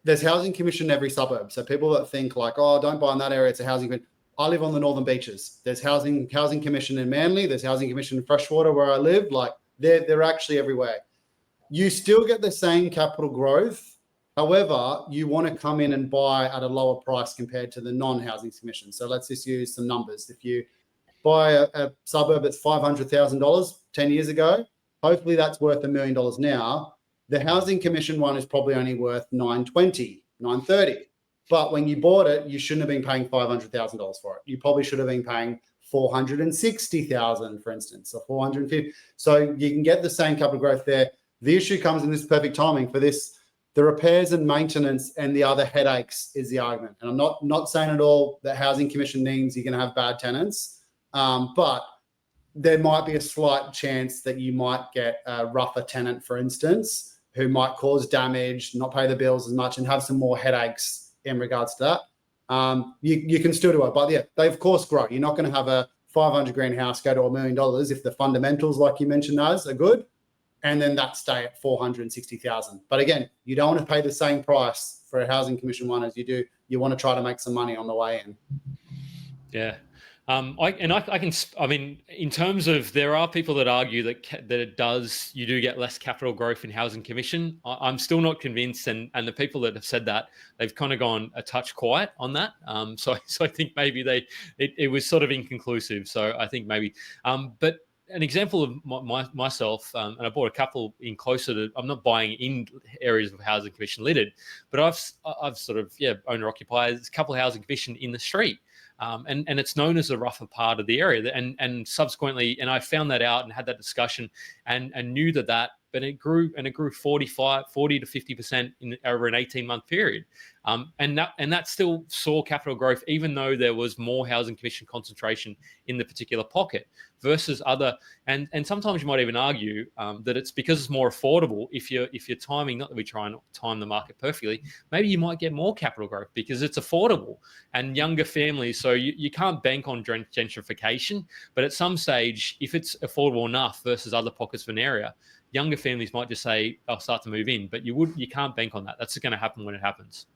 There's housing commission in every suburb. So people that think like, oh, don't buy in that area, it's a housing commission. I live on the northern beaches. There's housing commission in Manly. There's housing commission in Freshwater where I live. Like they're actually everywhere. You still get the same capital growth. However, you want to come in and buy at a lower price compared to the non-housing commission. So let's just use some numbers. If you buy a suburb that's $500,000 10 years ago, hopefully that's worth $1 million now. The housing commission one is probably only worth $920,000, $930,000. But when you bought it, you shouldn't have been paying $500,000 for it. You probably should have been paying $460,000, for instance, or $450,000. So you can get the same capital growth there. The issue comes in this perfect timing for this. The repairs and maintenance and the other headaches is the argument. And I'm not saying at all that housing commission means you're going to have bad tenants, but there might be a slight chance that you might get a rougher tenant, for instance, who might cause damage, not pay the bills as much, and have some more headaches in regards to that. You can still do it, but yeah, they of course grow. You're not going to have a $500,000 house go to $1 million if the fundamentals, like you mentioned, are good. And then that stay at $460,000. But again, you don't want to pay the same price for a housing commission one as you do. You want to try to make some money on the way in. Yeah. In terms of, there are people that argue that you do get less capital growth in housing commission. I'm still not convinced. And the people that have said that, they've kind of gone a touch quiet on that. So I think maybe it was sort of inconclusive. So I think maybe, but an example of myself, and I bought a couple in closer to, I'm not buying in areas of housing commission littered, but I've sort of, owner occupied, there's a couple of housing commission in the street. And it's known as the rougher part of the area. And subsequently, and I found that out and had that discussion and knew that but it grew 40 to 50% over an 18-month period. And that still saw capital growth, even though there was more housing commission concentration in the particular pocket versus other. And sometimes you might even argue that it's because it's more affordable. If you're timing, not that we try and time the market perfectly, maybe you might get more capital growth because it's affordable and younger families. So you can't bank on gentrification, but at some stage, if it's affordable enough versus other pockets of an area, younger families might just say, I'll start to move in, but you can't bank on that. That's going to happen when it happens.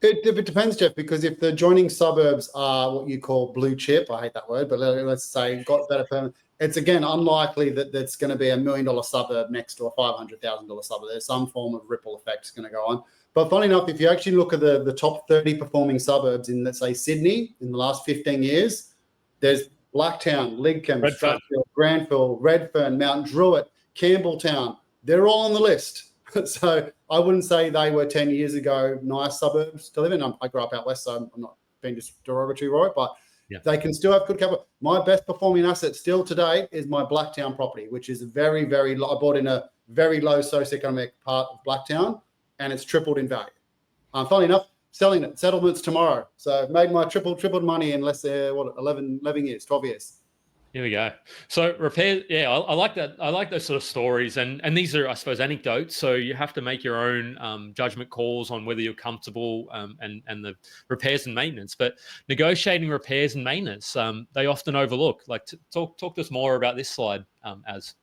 It depends, Jeff, because if the joining suburbs are what you call blue chip, I hate that word, but let's say got better permit, it's again unlikely that that's going to be $1 million suburb next to a $500,000 suburb. There's some form of ripple effect going to go on. But funny enough, if you actually look at the top 30 performing suburbs in, let's say, Sydney in the last 15 years, there's Blacktown, Lidcombe, Strathfield, Granville, Redfern, Mount Druitt, Campbelltown. They're all on the list. So I wouldn't say they were 10 years ago nice suburbs to live in. I grew up out west, so I'm not being just derogatory, right? But they can still have good capital. My best performing asset still today is my Blacktown property, which is very, very low. I bought in a very low socioeconomic part of Blacktown, and it's tripled in value. Funnily enough, selling it, settlements tomorrow. So I've made my tripled money in less than 11 years, 12 years. Here we go. So repairs, I like that. I like those sort of stories, and these are, I suppose, anecdotes. So you have to make your own judgment calls on whether you're comfortable and the repairs and maintenance. But negotiating repairs and maintenance, they often overlook. Like, talk to us more about this slide, Az.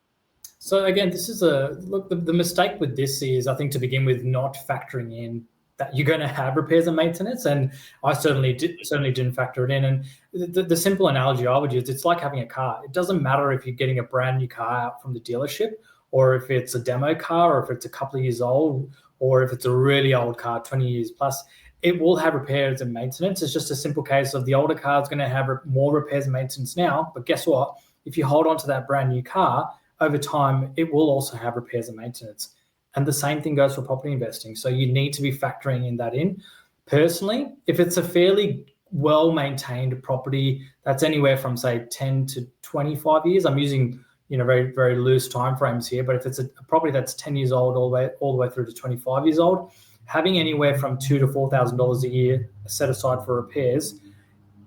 So again, this is the mistake with this is, I think, to begin with, not factoring in that you're going to have repairs and maintenance, and I certainly didn't factor it in. And the simple analogy I would use, it's like having a car. It doesn't matter if you're getting a brand new car out from the dealership, or if it's a demo car, or if it's a couple of years old, or if it's a really old car, 20 years plus. It will have repairs and maintenance. It's just a simple case of the older car is going to have more repairs and maintenance now. But guess what? If you hold on to that brand new car, over time, it will also have repairs and maintenance. And the same thing goes for property investing. So you need to be factoring in that in. Personally, if it's a fairly well-maintained property that's anywhere from, say, 10 to 25 years, I'm using very, very loose timeframes here, but if it's a property that's 10 years old all the way through to 25 years old, having anywhere from $2,000 to $4,000 a year set aside for repairs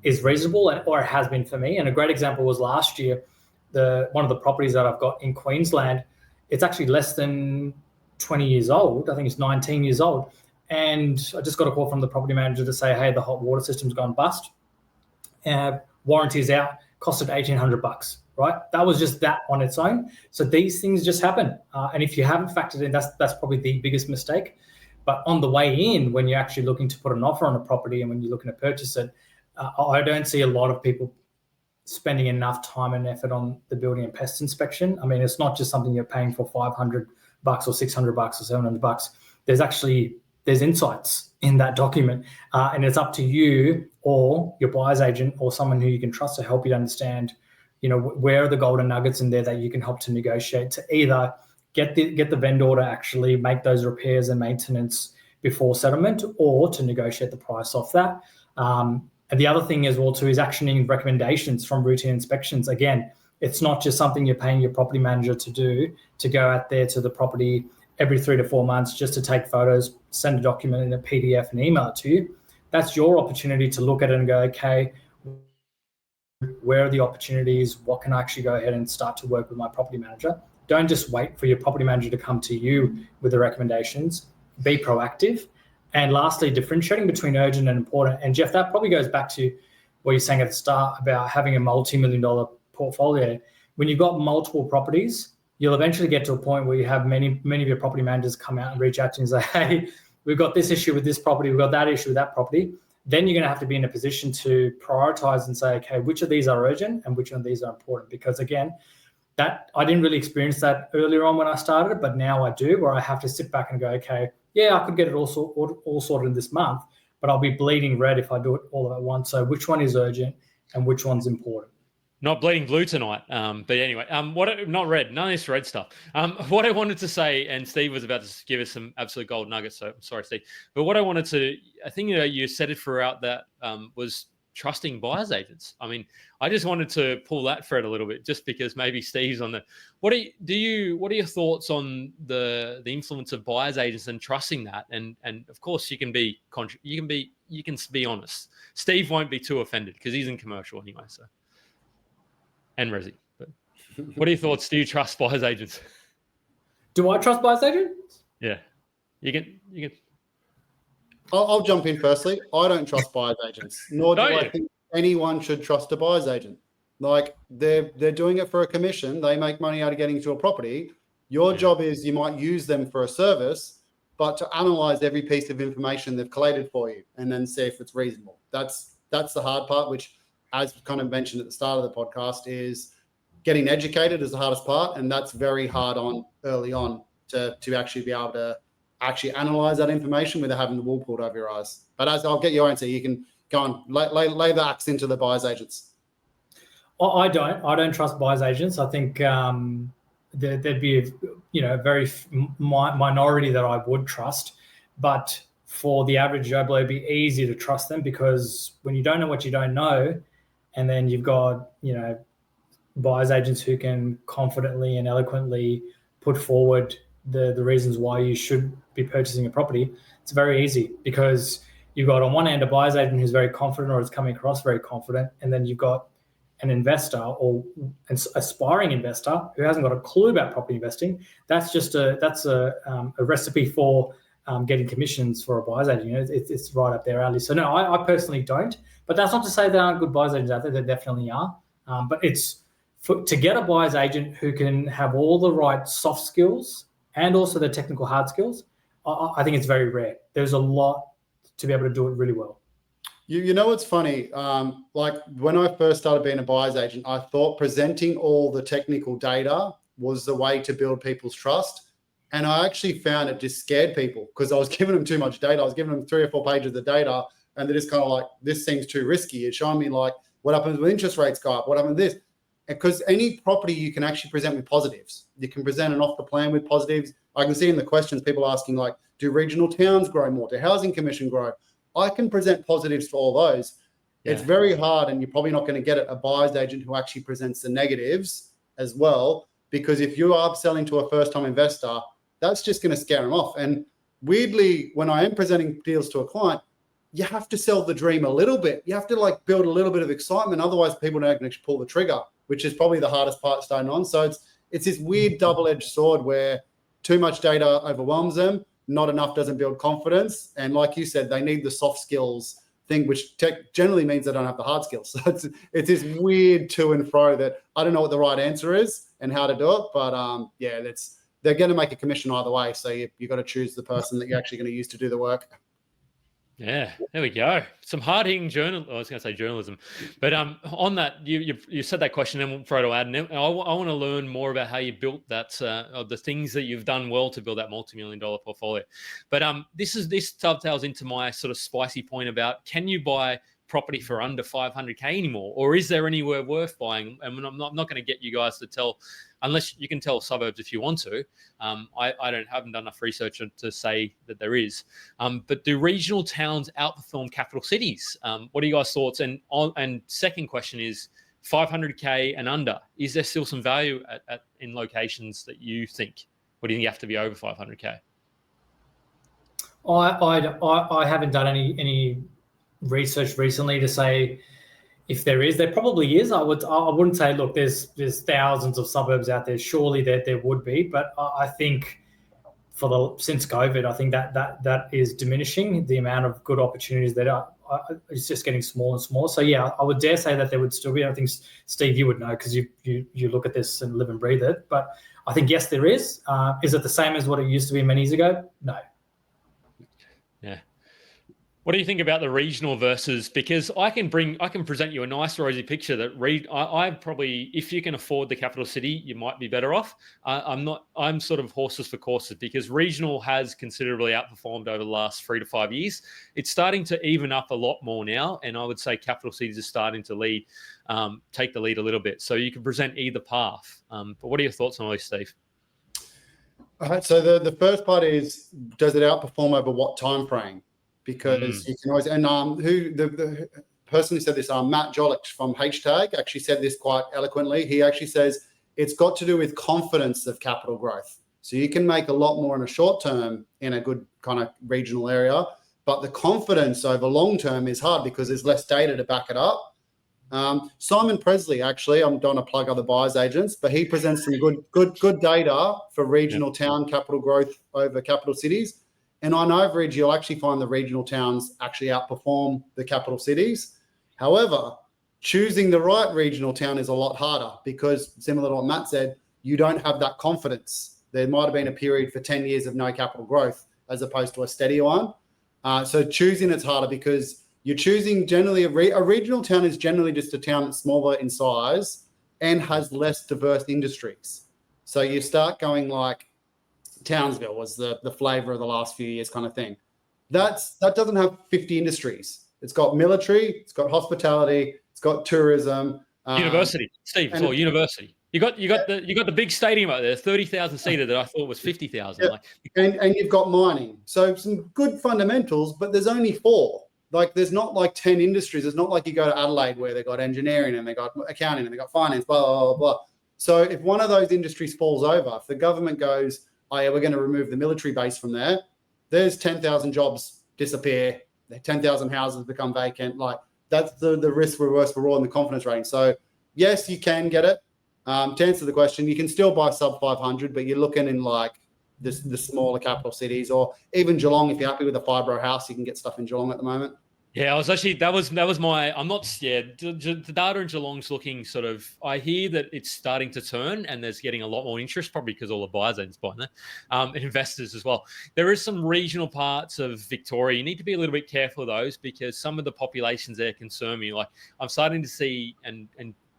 is reasonable, or it has been for me. And a great example was last year, one of the properties that I've got in Queensland, it's actually less than 20 years old. I think it's 19 years old. And I just got a call from the property manager to say, hey, the hot water system's gone bust. Warranty's out, costed $1,800, right? That was just that on its own. So these things just happen. And if you haven't factored in, that's probably the biggest mistake. But on the way in, when you're actually looking to put an offer on a property and when you're looking to purchase it, I don't see a lot of people spending enough time and effort on the building and pest inspection. I mean, it's not just something you're paying for $500 or $600 or $700. There's insights in that document, and it's up to you or your buyer's agent or someone who you can trust to help you to understand, where are the golden nuggets in there that you can help to negotiate to either get the vendor to actually make those repairs and maintenance before settlement, or to negotiate the price off that. And the other thing as well too is actioning recommendations from routine inspections. Again, it's not just something you're paying your property manager to do, to go out there to the property every 3 to 4 months just to take photos, send a document in a PDF and email it to you. That's your opportunity to look at it and go, okay, where are the opportunities? What can I actually go ahead and start to work with my property manager? Don't just wait for your property manager to come to you with the recommendations. Be proactive. And lastly, differentiating between urgent and important. And Jeff, that probably goes back to what you're saying at the start about having a multi-million-dollar portfolio. When you've got multiple properties, you'll eventually get to a point where you have many of your property managers come out and reach out to you and say, hey, we've got this issue with this property, we've got that issue with that property. Then you're going to have to be in a position to prioritize and say, okay, which of these are urgent and which of these are important? Because again, that I didn't really experience that earlier on when I started, but now I do, where I have to sit back and go, okay, yeah, I could get it all sorted in this month, but I'll be bleeding red if I do it all at once. So which one is urgent and which one's important? Not bleeding blue tonight. But anyway, not red, none of this red stuff. What I wanted to say, and Steve was about to give us some absolute gold nuggets, so I'm sorry, Steve. But what I wanted to, I think you said it throughout that, was trusting buyers agents? I mean, I just wanted to pull that thread a little bit, just because maybe Steve's on the. What are your thoughts on the influence of buyers agents and trusting that? And of course, you can be honest. Steve won't be too offended because he's in commercial anyway. So, and resi. But what are your thoughts? Do you trust buyers agents? Do I trust buyers agents? Yeah, you can. I'll jump in firstly. I don't trust buyers agents, nor do Don't I you? think anyone should trust a buyer's agent. Like they're doing it for a commission. They make money out of getting to a property. Your job is you might use them for a service, but to analyze every piece of information they've collated for you and then see if it's reasonable. That's the hard part, which, as kind of mentioned at the start of the podcast, is getting educated is the hardest part, and that's very hard on early on to actually be able to actually analyze that information without having the wool pulled over your eyes. But as I'll get your answer, you can go on, lay the axe into the buyer's agents. I don't trust buyer's agents. I think there'd be a very minority that I would trust, but for the average Joe Blow, it'd be easy to trust them, because when you don't know what you don't know, and then you've got buyer's agents who can confidently and eloquently put forward the reasons why you should be purchasing a property, it's very easy, because you've got on one hand a buyer's agent who's very confident or is coming across very confident, and then you've got an investor or an aspiring investor who hasn't got a clue about property investing. That's a recipe for getting commissions for a buyer's agent. It's right up their alley. So no, I personally don't. But that's not to say there aren't good buyer's agents out there. There definitely are. But it's to get a buyer's agent who can have all the right soft skills and also the technical hard skills, I think it's very rare. There's a lot to be able to do it really well. You know what's funny? Like when I first started being a buyer's agent, I thought presenting all the technical data was the way to build people's trust. And I actually found it just scared people, because I was giving them too much data. I was giving them 3 or 4 pages of data, and they're just kind of like, this seems too risky. It's showing me like what happens when interest rates go up, what happens with this. Because any property you can actually present with positives. You can present an off the plan with positives. I can see in the questions people asking like, do regional towns grow more? Do housing commission grow? I can present positives for all those. Yeah. It's very hard, and you're probably not going to get a buyer's agent who actually presents the negatives as well, because if you are selling to a first-time investor, that's just going to scare them off. And weirdly, when I am presenting deals to a client, you have to sell the dream a little bit. You have to like build a little bit of excitement. Otherwise, people don't actually pull the trigger, which is probably the hardest part starting on. So it's this weird double-edged sword where too much data overwhelms them, not enough doesn't build confidence. And like you said, they need the soft skills thing, which generally means they don't have the hard skills. So it's this weird to and fro that I don't know what the right answer is and how to do it. But they're going to make a commission either way. So you've got to choose the person that you're actually going to use to do the work. Yeah, there we go. Some hard-hitting journalism. But on that, you said that question, and we'll throw to add. And I want to learn more about how you built that, the things that you've done well to build that multi-million-dollar portfolio. But this dovetails into my sort of spicy point about, can you buy property for under 500K anymore, or is there anywhere worth buying? And I'm not going to get you guys to tell, unless you can tell suburbs if you want to. I haven't done enough research to say that there is. But do regional towns outperform capital cities? What are you guys' thoughts? And second question is 500K and under. Is there still some value in locations that you think? Or do you think you have to be over 500K? I haven't done any research recently to say if there is. There probably is. I wouldn't say, look, there's thousands of suburbs out there. Surely there would be, but I think since COVID, I think that is diminishing. The amount of good opportunities that are it's just getting smaller and smaller. So yeah, I would dare say that there would still be. I think Steve, you would know because you look at this and live and breathe it. But I think yes, there is. Is it the same as what it used to be many years ago? No. Yeah. What do you think about the regional versus, because I can present you a nice rosy picture that I probably, if you can afford the capital city, you might be better off. I'm sort of horses for courses, because regional has considerably outperformed over the last 3 to 5 years. It's starting to even up a lot more now. And I would say capital cities are starting to take the lead a little bit. So you can present either path. But what are your thoughts on all this, Steve? All right. So the first part is, does it outperform over what time frame? Because you can always, and the person who said this, Matt Jolich from Hashtag, actually said this quite eloquently. He actually says it's got to do with confidence of capital growth. So you can make a lot more in a short term in a good kind of regional area, but the confidence over long term is hard because there's less data to back it up. Simon Presley, actually, I'm don't want to plug other buyers agents, but he presents some good data for regional town capital growth over capital cities. And on average, you'll actually find the regional towns actually outperform the capital cities. However, choosing the right regional town is a lot harder because, similar to what Matt said, you don't have that confidence. There might have been a period for 10 years of no capital growth as opposed to a steady one. So choosing it's harder because you're choosing generally a regional town is generally just a town that's smaller in size and has less diverse industries. So you start going like Townsville was the flavor of the last few years kind of thing. That doesn't have 50 industries. It's got military, it's got hospitality, it's got tourism. University, Steve, it's all university. You got the big stadium out there, 30,000 seater that I thought was 50,000. Yeah. Like, and you've got mining. So some good fundamentals, but there's only 4. Like there's not like 10 industries. It's not like you go to Adelaide where they got engineering and they got accounting and they got finance, blah, blah, blah, blah. So if one of those industries falls over, if the government goes, oh yeah, we're going to remove the military base from there, there's 10,000 jobs disappear, 10,000 houses become vacant. Like that's the risk reverse reward and the confidence rating. So yes, you can get it. To answer the question, you can still buy sub 500, but you're looking in like the smaller capital cities, or even Geelong. If you're happy with a fibro house, you can get stuff in Geelong at the moment. Yeah, I was actually that was my. I'm not. Yeah, the data in Geelong's looking sort of. I hear that it's starting to turn, and there's getting a lot more interest, probably because all the buyers are buying there, and investors as well. There is some regional parts of Victoria. You need to be a little bit careful of those because some of the populations there concern me. Like I'm starting to see and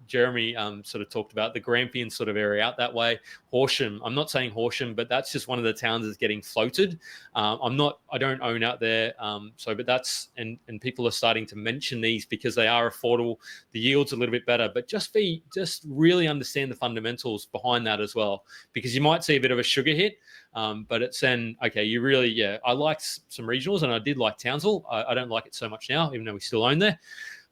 Jeremy sort of talked about the Grampian sort of area out that way. Horsham, I'm not saying Horsham, but that's just one of the towns that's getting floated. I don't own out there. But that's, and people are starting to mention these because they are affordable. The yield's a little bit better, but just really understand the fundamentals behind that as well, because you might see a bit of a sugar hit. But it's then, okay, you really, I liked some regionals and I did like Townsville. I don't like it so much now, even though we still own there.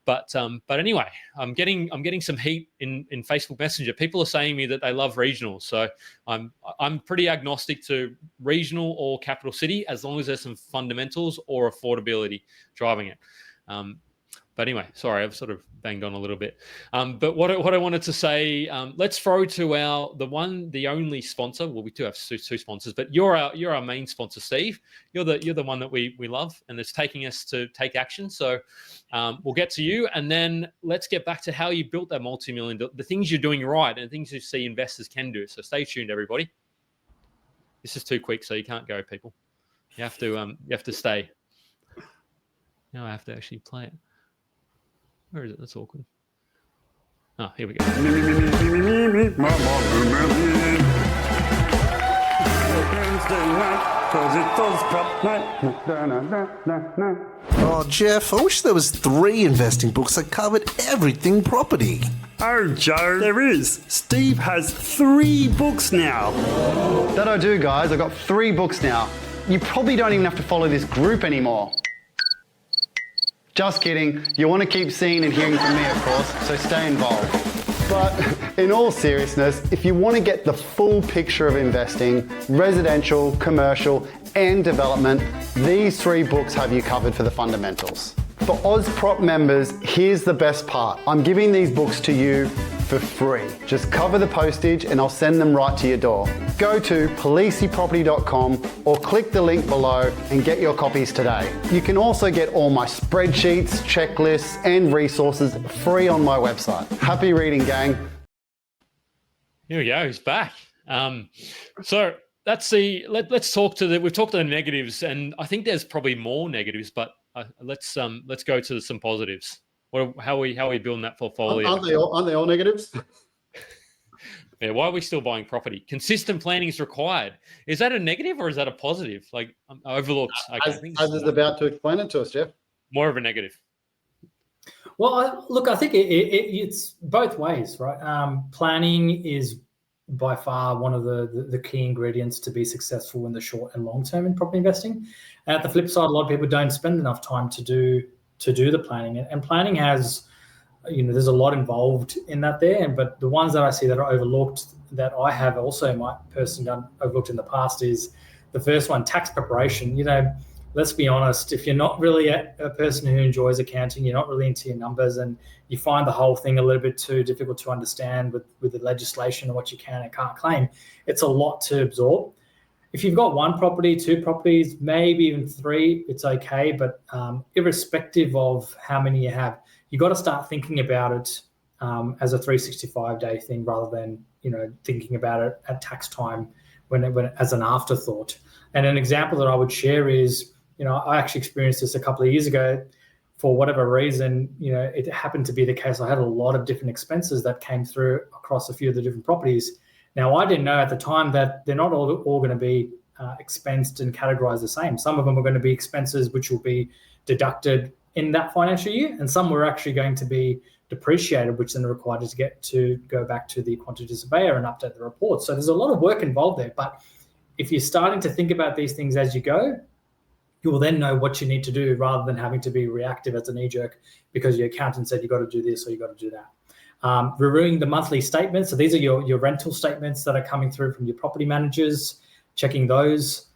But anyway, I'm getting some heat in Facebook Messenger. People are saying to me that they love regional, so I'm pretty agnostic to regional or capital city as long as there's some fundamentals or affordability driving it. But anyway, sorry, I've sort of banged on a little bit. But what I wanted to say, let's throw to the only sponsor. Well, we do have two sponsors, but you're our main sponsor, Steve. You're the one that we love, and it's taking us to take action. So we'll get to you, and then let's get back to how you built that multi-million, the things you're doing right, and things you see investors can do. So stay tuned, everybody. This is too quick, so you can't go, people. You have to stay. Now I have to actually play it. Where is it? That's awkward. Oh, here we go. Oh, Jeff, I wish there was 3 investing books that covered everything property. Oh, Joe, there is. Steve has 3 books now. That I do, guys. I've got 3 books now. You probably don't even have to follow this group anymore. Just kidding. You want to keep seeing and hearing from me, of course, so stay involved. But in all seriousness, if you want to get the full picture of investing, residential, commercial, and development, these 3 books have you covered for the fundamentals. For OzProp members, here's the best part. I'm giving these books to you for free. Just cover the postage and I'll send them right to your door. Go to policyproperty.com or click the link below and get your copies today. You can also get all my spreadsheets, checklists, and resources free on my website. Happy reading, gang. Here we go. He's back. So let's see. Let's talk to we've talked to the negatives, and I think there's probably more negatives, but let's go to some positives. How are we building that portfolio? Aren't they all negatives? Yeah, why are we still buying property? Consistent planning is required. Is that a negative or is that a positive? Like overlooked. As is about to explain it to us, Jeff. More of a negative. Well, I think it's both ways, right? Planning is by far one of the key ingredients to be successful in the short and long term in property investing. And at the flip side, a lot of people don't spend enough time to do to do the planning. And planning has, there's a lot involved in that there. But the ones that I see that are overlooked, that I have also overlooked in the past, is the first one, tax preparation. Let's be honest, if you're not really a person who enjoys accounting, you're not really into your numbers, and you find the whole thing a little bit too difficult to understand with the legislation and what you can and can't claim, it's a lot to absorb. If you've got one property, two properties, maybe even three, it's okay. But irrespective of how many you have, you got to start thinking about it as a 365-day thing, rather than thinking about it at tax time when as an afterthought. And an example that I would share is, I actually experienced this a couple of years ago. For whatever reason, it happened to be the case. I had a lot of different expenses that came through across a few of the different properties. Now, I didn't know at the time that they're not all going to be expensed and categorized the same. Some of them are going to be expenses which will be deducted in that financial year, and some were actually going to be depreciated, which then are required to go back to the quantity surveyor and update the report. So there's a lot of work involved there. But if you're starting to think about these things as you go, you will then know what you need to do, rather than having to be reactive as a knee-jerk because your accountant said you got to do this or you got to do that. Reviewing the monthly statements. So these are your rental statements that are coming through from your property managers, checking those,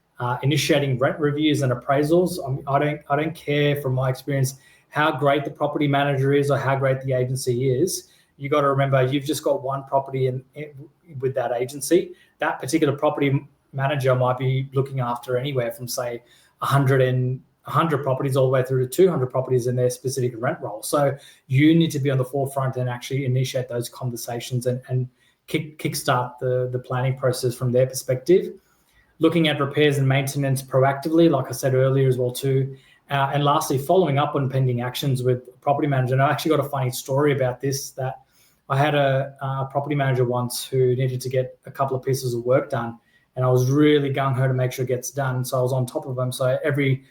initiating rent reviews and appraisals. I don't care, from my experience, how great the property manager is or how great the agency is. You got to remember, you've just got one property with that agency. That particular property manager might be looking after anywhere from, say, 100 properties all the way through to 200 properties in their specific rent roll. So you need to be on the forefront and actually initiate those conversations and kickstart the planning process from their perspective. Looking at repairs and maintenance proactively, like I said earlier as well too. And lastly, following up on pending actions with property manager. And I actually got a funny story about this, that I had a property manager once who needed to get a couple of pieces of work done. And I was really gung-ho to make sure it gets done. So I was on top of them. So every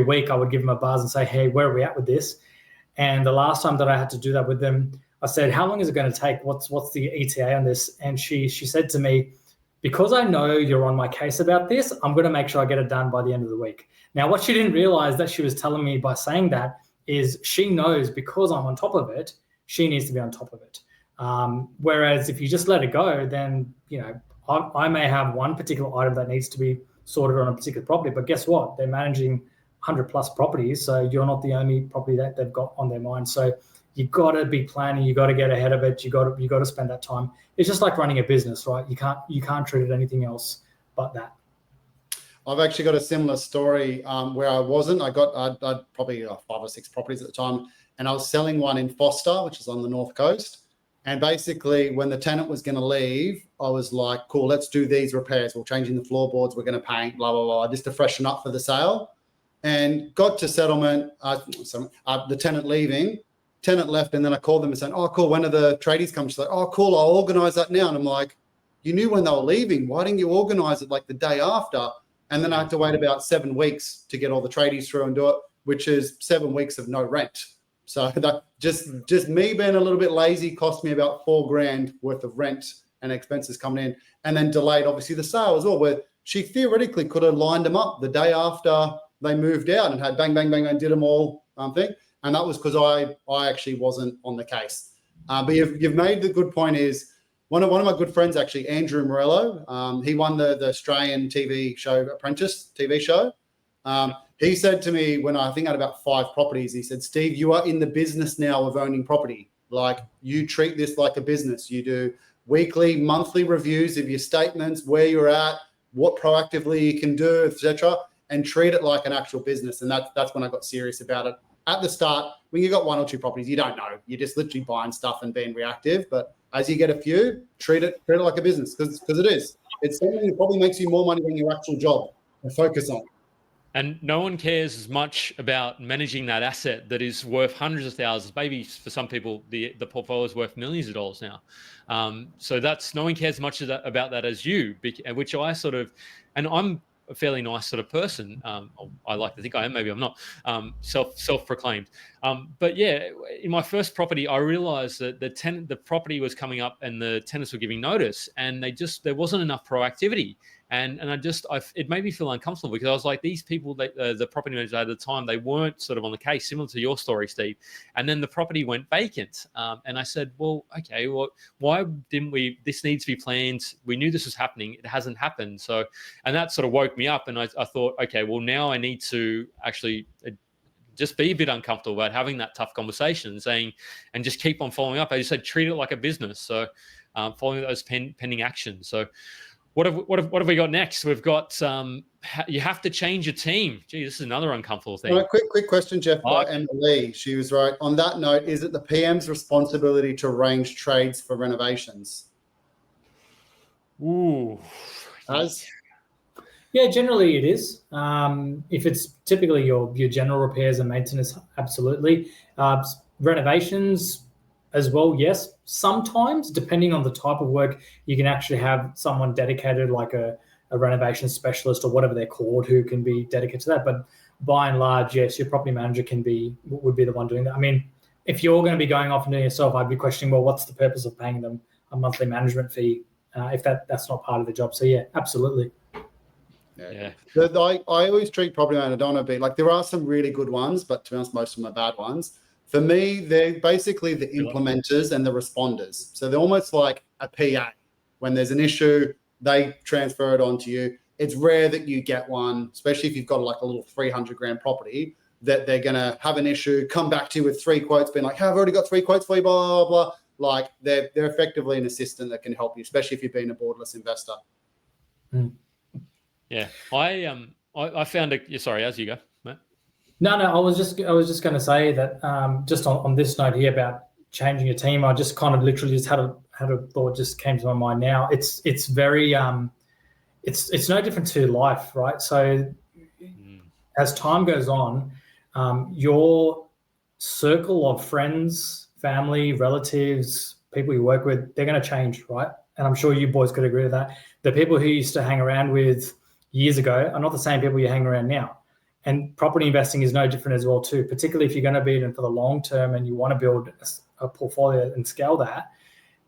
week I would give them a buzz and say, hey, where are we at with this? And the last time that I had to do that with them, I said, how long is it going to take? What's the ETA on this? And she said to me, because I know you're on my case about this, I'm going to make sure I get it done by the end of the week. Now, what she didn't realize that she was telling me by saying that is she knows, because I'm on top of it, she needs to be on top of it. Whereas if you just let it go, then, I may have one particular item that needs to be sorted on a particular property, but guess what? They're managing 100 plus properties, so you're not the only property that they've got on their mind. So you got to be planning. You got to get ahead of it. You got to spend that time. It's just like running a business, right? You can't treat it anything else but that. I've actually got a similar story where I wasn't. I'd probably 5 or 6 properties at the time, and I was selling one in Foster, which is on the North Coast. And basically, when the tenant was going to leave, I was like, cool, let's do these repairs. We're changing the floorboards. We're going to paint, blah, blah, blah, just to freshen up for the sale. And got to settlement, the tenant leaving. Tenant left, and then I called them and said, oh, cool, when are the tradies coming? She's like, oh, cool, I'll organise that now. And I'm like, you knew when they were leaving. Why didn't you organise it like the day after? And then I had to wait about 7 weeks to get all the tradies through and do it, which is 7 weeks of no rent. So that just me being a little bit lazy cost me about $4,000 worth of rent and expenses coming in, and then delayed obviously the sale as well, where she theoretically could have lined them up the day after they moved out and had bang, bang, bang, and did them all thing. And that was because I actually wasn't on the case. But you've made the good point is one of my good friends, actually, Andrew Morello, he won the Australian TV show, Apprentice TV show. He said to me when I think I had about 5 properties, he said, Steve, you are in the business now of owning property. Like, you treat this like a business. You do weekly, monthly reviews of your statements, where you're at, what proactively you can do, etc., and treat it like an actual business. And that's when I got serious about it. At the start, when you got 1 or 2 properties, you don't know. You're just literally buying stuff and being reactive. But as you get a few, treat it like a business, because it is. It's something that probably makes you more money than your actual job to focus on. And no one cares as much about managing that asset that is worth hundreds of thousands. Maybe for some people, the portfolio is worth millions of dollars now. So no one cares much about that as you, which I sort of, and I'm a fairly nice sort of person. I like to think I am. Maybe I'm not. Self-proclaimed. But yeah, in my first property, I realized that the property was coming up and the tenants were giving notice, and there wasn't enough proactivity. And it made me feel uncomfortable because I was like, these people, the property manager at the time, they weren't sort of on the case, similar to your story, Steve. And then the property went vacant. And I said, well, okay, well, why didn't we? This needs to be planned. We knew this was happening. It hasn't happened. So, and that sort of woke me up. And I thought, okay, well, now I need to actually just be a bit uncomfortable about having that tough conversation, and just keep on following up. I just said, treat it like a business. So, following those pending actions. So, what have we got next? We've got you have to change your team. Gee, this is another uncomfortable thing. All right, quick question, Jeff, by Emily. She was right. On that note, is it the PM's responsibility to arrange trades for renovations? Ooh. Yeah, generally it is. If it's typically your general repairs and maintenance, absolutely. Renovations as well, yes. Sometimes, depending on the type of work, you can actually have someone dedicated, like a renovation specialist or whatever they're called, who can be dedicated to that. But by and large, yes, your property manager would be the one doing that. I mean, if you're going to be going off and doing it yourself, I'd be questioning, well, what's the purpose of paying them a monthly management fee if that's not part of the job? So yeah, absolutely. Yeah. I always treat property manager, I don't want to be like, there are some really good ones, but to be honest, most of them are bad ones. For me, they're basically the implementers and the responders. So they're almost like a PA. When there's an issue, they transfer it on to you. It's rare that you get one, especially if you've got like a little 300 grand property, that they're going to have an issue, come back to you with 3 quotes, being like, hey, I've already got 3 quotes for you, blah, blah, blah. Like they're effectively an assistant that can help you, especially if you've been a boardless investor. Yeah. I found it. Sorry, as you go, Matt. No, I was just going to say that just on this note here about changing your team, I just kind of literally just had a thought just came to my mind now. It's very it's no different to life, right? So as time goes on, your circle of friends, family, relatives, people you work with, they're going to change, right? And I'm sure you boys could agree with that. The people who you used to hang around with years ago are not the same people you hang around now. And property investing is no different as well too, particularly if you're going to be in it for the long term and you want to build a portfolio and scale that,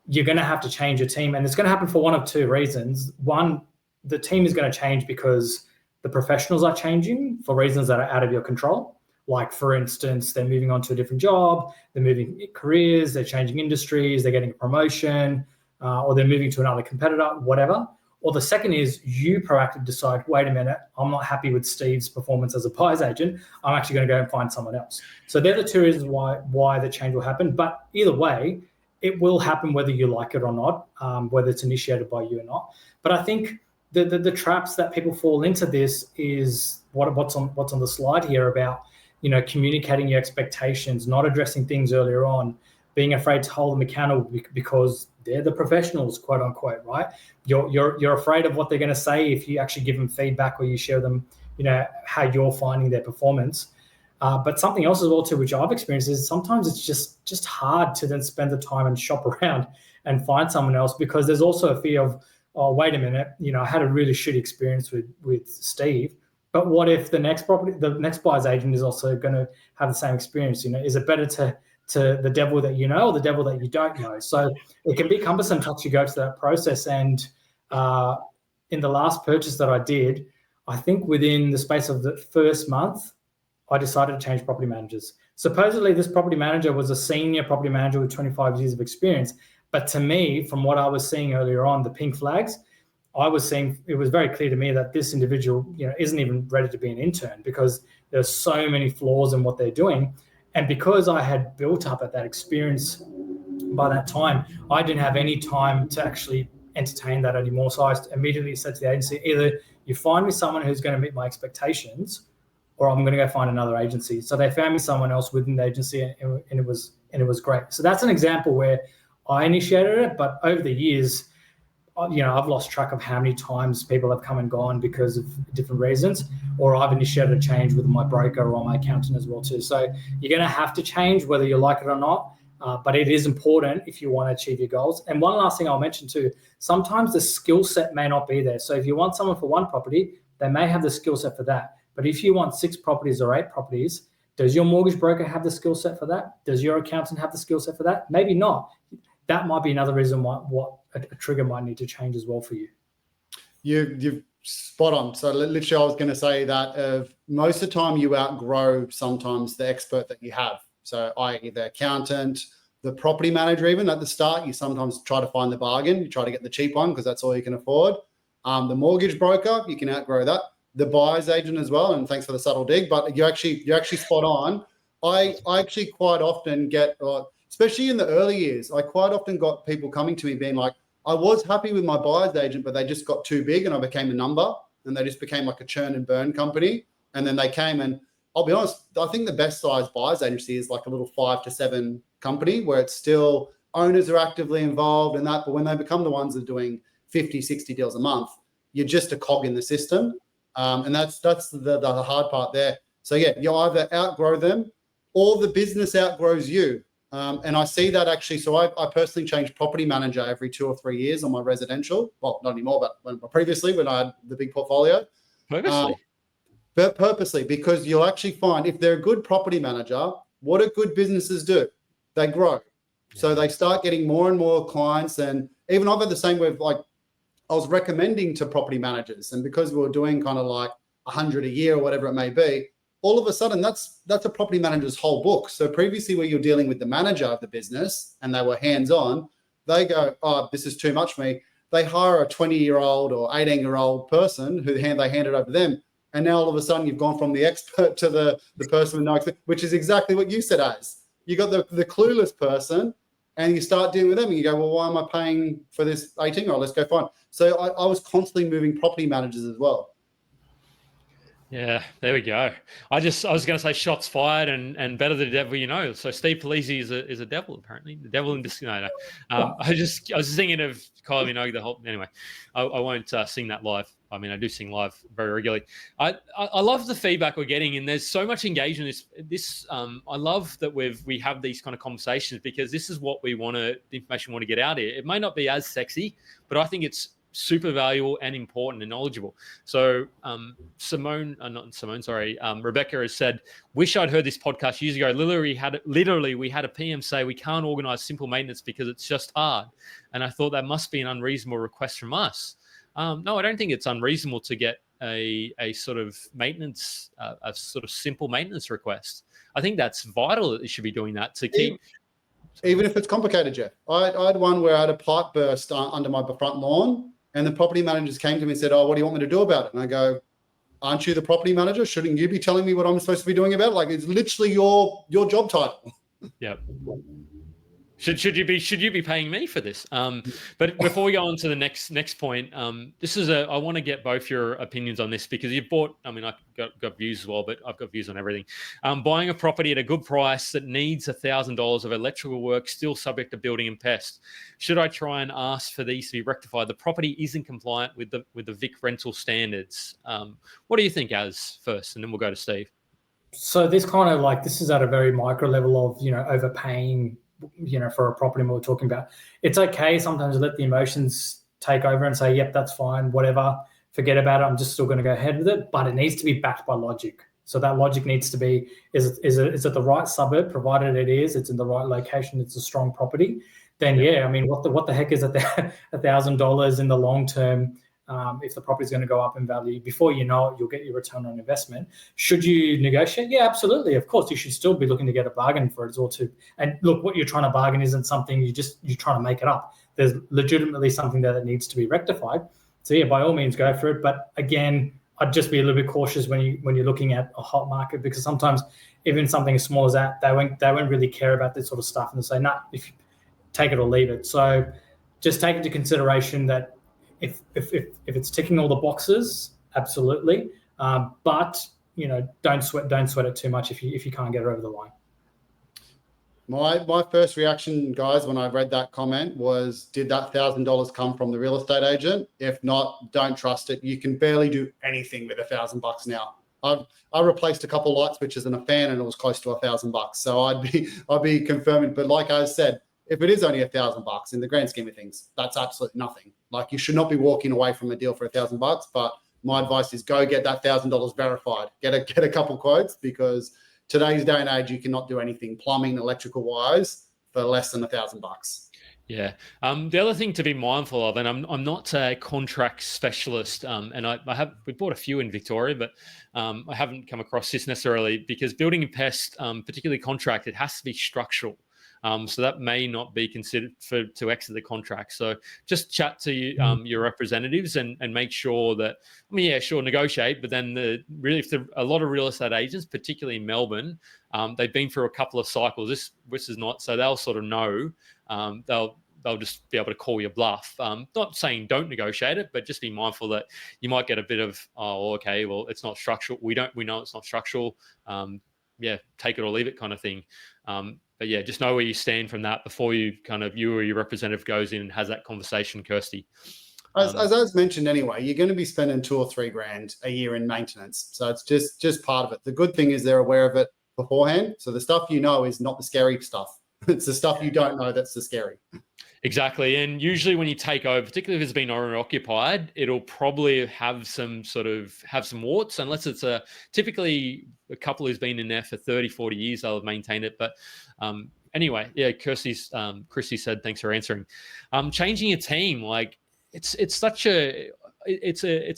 you're going to have to change your team. And it's going to happen for one of 2 reasons. One, the team is going to change because the professionals are changing for reasons that are out of your control. Like, for instance, they're moving on to a different job, they're moving careers, they're changing industries, they're getting a promotion, or they're moving to another competitor, whatever. Or the second is you proactively decide, wait a minute, I'm not happy with Steve's performance as a buyer's agent. I'm actually going to go and find someone else. So they're the 2 reasons why the change will happen. But either way, it will happen whether you like it or not, whether it's initiated by you or not. But I think the traps that people fall into this is what's on the slide here about, communicating your expectations, not addressing things earlier on, being afraid to hold them accountable because they're the professionals, quote unquote, right? You're afraid of what they're going to say if you actually give them feedback or you share them, how you're finding their performance. But something else as well too, which I've experienced, is sometimes it's just hard to then spend the time and shop around and find someone else, because there's also a fear of, oh, wait a minute, I had a really shitty experience with Steve. But what if the next buyer's agent is also going to have the same experience? Is it better to the devil that you know or the devil that you don't know? So it can be cumbersome to actually go through that process. And in the last purchase that I did, I think within the space of the first month, I decided to change property managers. Supposedly, this property manager was a senior property manager with 25 years of experience. But to me, from what I was seeing earlier on, the pink flags, I was seeing, it was very clear to me that this individual, isn't even ready to be an intern, because there's so many flaws in what they're doing. And because I had built up at that experience by that time, I didn't have any time to actually entertain that anymore. So I immediately said to the agency, either you find me someone who's going to meet my expectations, or I'm going to go find another agency. So they found me someone else within the agency, and it was great. So that's an example where I initiated it, but over the years, I've lost track of how many times people have come and gone because of different reasons, or I've initiated a change with my broker or my accountant as well too. So you're going to have to change whether you like it or not, but it is important if you want to achieve your goals. And one last thing I'll mention too, sometimes the skill set may not be there. So if you want someone for one property, they may have the skill set for that. But if you want 6 properties or 8 properties, does your mortgage broker have the skill set for that? Does your accountant have the skill set for that? Maybe not. That might be another reason why what a trigger might need to change as well for you. You've spot on. So literally, I was going to say that most of the time you outgrow sometimes the expert that you have. So i.e. the accountant, the property manager, even at the start, you sometimes try to find the bargain. You try to get the cheap one because that's all you can afford. The mortgage broker, you can outgrow that. The buyer's agent as well. And thanks for the subtle dig, but you're actually spot on. I actually quite often get, especially in the early years, I quite often got people coming to me being like, I was happy with my buyer's agent, but they just got too big and I became a number and they just became like a churn and burn company. And then they came and I'll be honest, I think the best size buyer's agency is like a little 5 to 7 company where it's still owners are actively involved in that. But when they become the ones that are doing 50, 60 deals a month, you're just a cog in the system. And that's the hard part there. So yeah, you either outgrow them or the business outgrows you. And I see that actually. So I personally change property manager every 2 or 3 years on my residential. Well, not anymore, but previously when I had the big portfolio. But purposely, because you'll actually find if they're a good property manager, what do good businesses do? They grow. So they start getting more and more clients. And even I've had the same with like, I was recommending to property managers. And because we were doing kind of like 100 a year or whatever it may be, all of a sudden that's a property manager's whole book. So previously where you're dealing with the manager of the business and they were hands-on, they go, oh, this is too much for me. They hire a 20-year-old or 18-year-old person who they hand it over to them. And now all of a sudden you've gone from the expert to the person with no experience, which is exactly what you said, Az. You got the clueless person and you start dealing with them and you go, well, why am I paying for this 18-year-old? Let's go find. So I was constantly moving property managers as well. Yeah, there we go. I was going to say shots fired and better the devil you know. So Steve Polizzi is a devil apparently. The devil in disguise. I was just thinking of Kylie Minogue the whole. Anyway, I won't sing that live. I mean, I do sing live very regularly. I love the feedback we're getting, and there's so much engagement. I love that we have these kind of conversations because this is what the information we want to get out here. It may not be as sexy, but I think it's super valuable and important and knowledgeable. So Rebecca has said, wish I'd heard this podcast years ago. Literally we had a PM say we can't organize simple maintenance because it's just hard. And I thought that must be an unreasonable request from us. No, I don't think it's unreasonable to get a sort of maintenance, a sort of simple maintenance request. I think that's vital that they should be doing that to keep... Even if it's complicated, Jeff. I had one where I had a pipe burst under my front lawn. And the property managers came to me and said, oh, what do you want me to do about it? And I go, aren't you the property manager? Shouldn't you be telling me what I'm supposed to be doing about it? Like, it's literally your job title. Yeah. Should you be paying me for this? But before we go on to the next point, I want to get both your opinions on this because you've bought. I mean, I've got views as well, but I've got views on everything. Buying a property at a good price that needs $1,000 of electrical work, still subject to building and pest. Should I try and ask for these to be rectified? The property isn't compliant with the Vic rental standards. What do you think, Az, first, and then we'll go to Steve. So this is at a very micro level of overpaying. For a property we're talking about, it's okay sometimes to let the emotions take over and say, yep, that's fine, whatever, forget about it, I'm just still going to go ahead with it. But it needs to be backed by logic. So that logic needs to be, is it the right suburb, provided it's in the right location, it's a strong property, then yeah, I mean, what the heck is $1,000 in the long term? If the property is going to go up in value, before you know it, you'll get your return on investment. Should you negotiate? Yeah, absolutely. Of course, you should still be looking to get a bargain for it And look, what you're trying to bargain isn't something you're trying to make it up. There's legitimately something there that needs to be rectified. So yeah, by all means, go for it. But again, I'd just be a little bit cautious when you're looking at a hot market, because sometimes even something as small as that, they won't really care about this sort of stuff and say, nah, if you take it or leave it. So just take into consideration that if it's ticking all the boxes, absolutely. But don't sweat it too much if you can't get it over the line. My first reaction, guys, when I read that comment was, did that $1,000 come from the real estate agent? If not, don't trust it. You can barely do anything with $1,000 now. I replaced a couple light switches and a fan, and it was close to $1,000. So I'd be confirming. But like I said, if it is only $1,000 in the grand scheme of things, that's absolutely nothing. Like, you should not be walking away from a deal for $1,000. But my advice is go get that $1,000 verified. Get a couple quotes, because today's day and age, you cannot do anything plumbing, electrical wise for less than $1,000. Yeah. The other thing to be mindful of, and I'm not a contract specialist, and we bought a few in Victoria, but I haven't come across this necessarily, because building and pest, particularly contract, it has to be structural. So that may not be considered to exit the contract. So just chat to your representatives and make sure that, I mean, yeah, sure, negotiate, but then a lot of real estate agents, particularly in Melbourne, they've been through a couple of cycles. This is not, so they'll sort of know. They'll just be able to call your bluff. Not saying don't negotiate it, but just be mindful that you might get a bit of, oh, okay, well, it's not structural. We know it's not structural. Yeah, take it or leave it kind of thing. But yeah, just know where you stand from that before you or your representative goes in and has that conversation, Kirsty. As mentioned anyway, you're going to be spending $2 or $3 grand a year in maintenance. So it's just part of it. The good thing is they're aware of it beforehand. So the stuff you know is not the scary stuff. It's the stuff you don't know that's the scary. Exactly. And usually when you take over, particularly if it's been owner occupied, it'll probably have some warts, unless it's typically a couple who's been in there for 30, 40 years, they'll have maintained it. But anyway, yeah, Christy said, thanks for answering. Changing your team, like it's a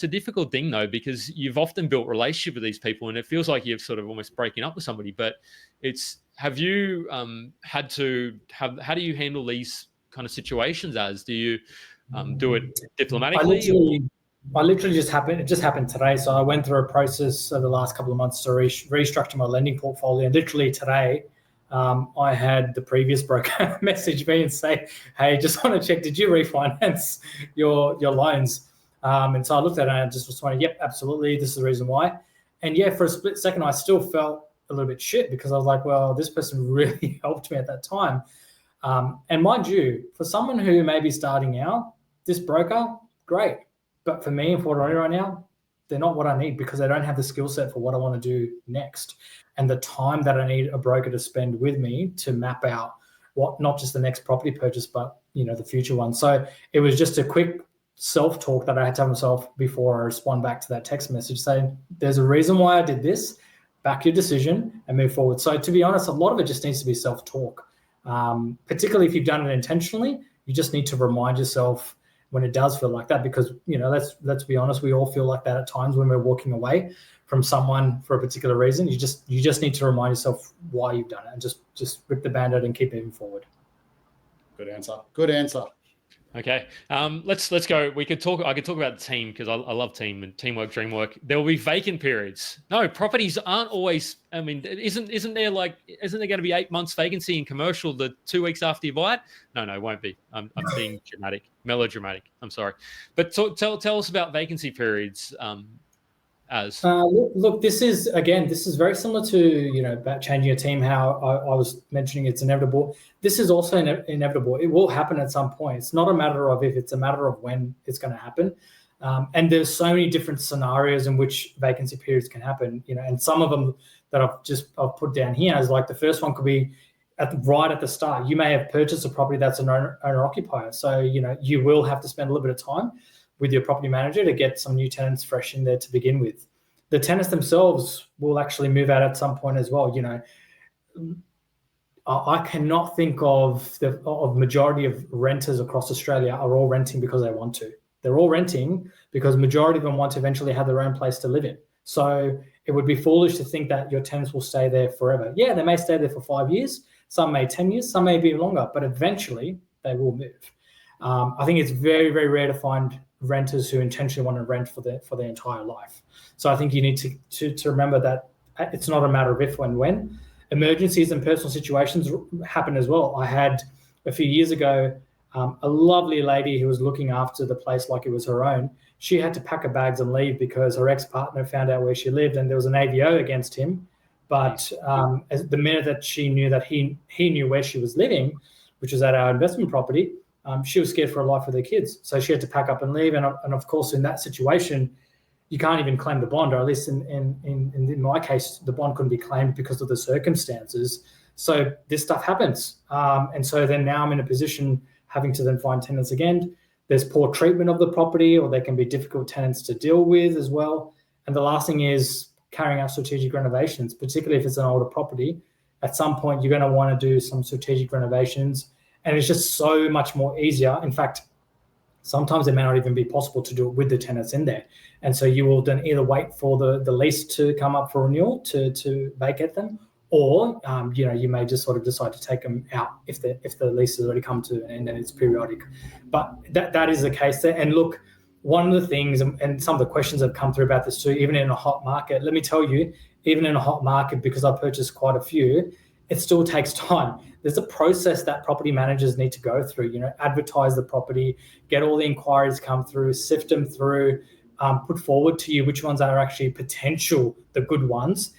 difficult thing though, because you've often built relationship with these people and it feels like you're sort of almost breaking up with somebody, but have you how do you handle these kind of situations? Do you do it diplomatically? I literally it just happened today. So I went through a process over the last couple of months to restructure my lending portfolio. And literally today, I had the previous broker message me and say, hey, just want to check, did you refinance your loans? And so I looked at it and I just responded, yep, absolutely. This is the reason why. And yeah, for a split second, I still felt a little bit shit, because I was like, well, this person really helped me at that time. And mind you, for someone who may be starting out, this broker, great. But for me and for what I'm right now, they're not what I need, because they don't have the skill set for what I want to do next. And the time that I need a broker to spend with me to map out what, not just the next property purchase, but the future one. So it was just a quick self-talk that I had to have myself before I respond back to that text message saying, there's a reason why I did this, back your decision and move forward. So to be honest, a lot of it just needs to be self-talk. Particularly if you've done it intentionally, you just need to remind yourself when it does feel like that, because let's be honest, we all feel like that at times when we're walking away from someone for a particular reason. You just need to remind yourself why you've done it, and just rip the band-aid and keep moving forward. Good answer. Okay, let's go. I could talk about the team, because I love team and teamwork, dreamwork. There will be vacant periods. No, properties aren't always. I mean, isn't there going to be 8 months vacancy in commercial the 2 weeks after you buy it? No, it won't be. I'm being melodramatic. I'm sorry, but tell us about vacancy periods. Look, this is very similar to about changing your team. How I was mentioning it's inevitable. This is also inevitable. It will happen at some point. It's not a matter of if; it's a matter of when it's going to happen. And there's so many different scenarios in which vacancy periods can happen. And some of them that I've put down here is like the first one could be right at the start. You may have purchased a property that's an owner occupier, so you will have to spend a little bit of time with your property manager to get some new tenants fresh in there to begin with. The tenants themselves will actually move out at some point as well. I cannot think of majority of renters across Australia are all renting because they want to. They're all renting because majority of them want to eventually have their own place to live in. So it would be foolish to think that your tenants will stay there forever. Yeah, they may stay there for 5 years, some may 10 years, some may be longer, but eventually they will move. I think it's very, very rare to find renters who intentionally want to rent for their entire life. So I think you need to remember that it's not a matter of if and when. Emergencies and personal situations happen as well. I had a few years ago a lovely lady who was looking after the place like it was her own. She had to pack her bags and leave because her ex-partner found out where she lived and there was an AVO against him. But the minute that she knew that he knew where she was living, which was at our investment property, she was scared for her life with her kids. So she had to pack up and leave. And of course, in that situation, you can't even claim the bond, or at least in my case, the bond couldn't be claimed because of the circumstances. So this stuff happens. And so then now I'm in a position having to then find tenants again. There's poor treatment of the property, or there can be difficult tenants to deal with as well. And the last thing is carrying out strategic renovations, particularly if it's an older property. At some point, you're going to want to do some strategic renovations. And it's just so much more easier. In fact, sometimes it may not even be possible to do it with the tenants in there. And so you will then either wait for the lease to come up for renewal to vacate them, or you may just sort of decide to take them out if the lease has already come to an end and it's periodic. But that is the case there. And look, one of the things, and some of the questions have come through about this too, even in a hot market, let me tell you, even in a hot market, because I've purchased quite a few, it still takes time. There's a process that property managers need to go through, advertise the property, get all the inquiries come through, sift them through, put forward to you which ones are actually potential, the good ones,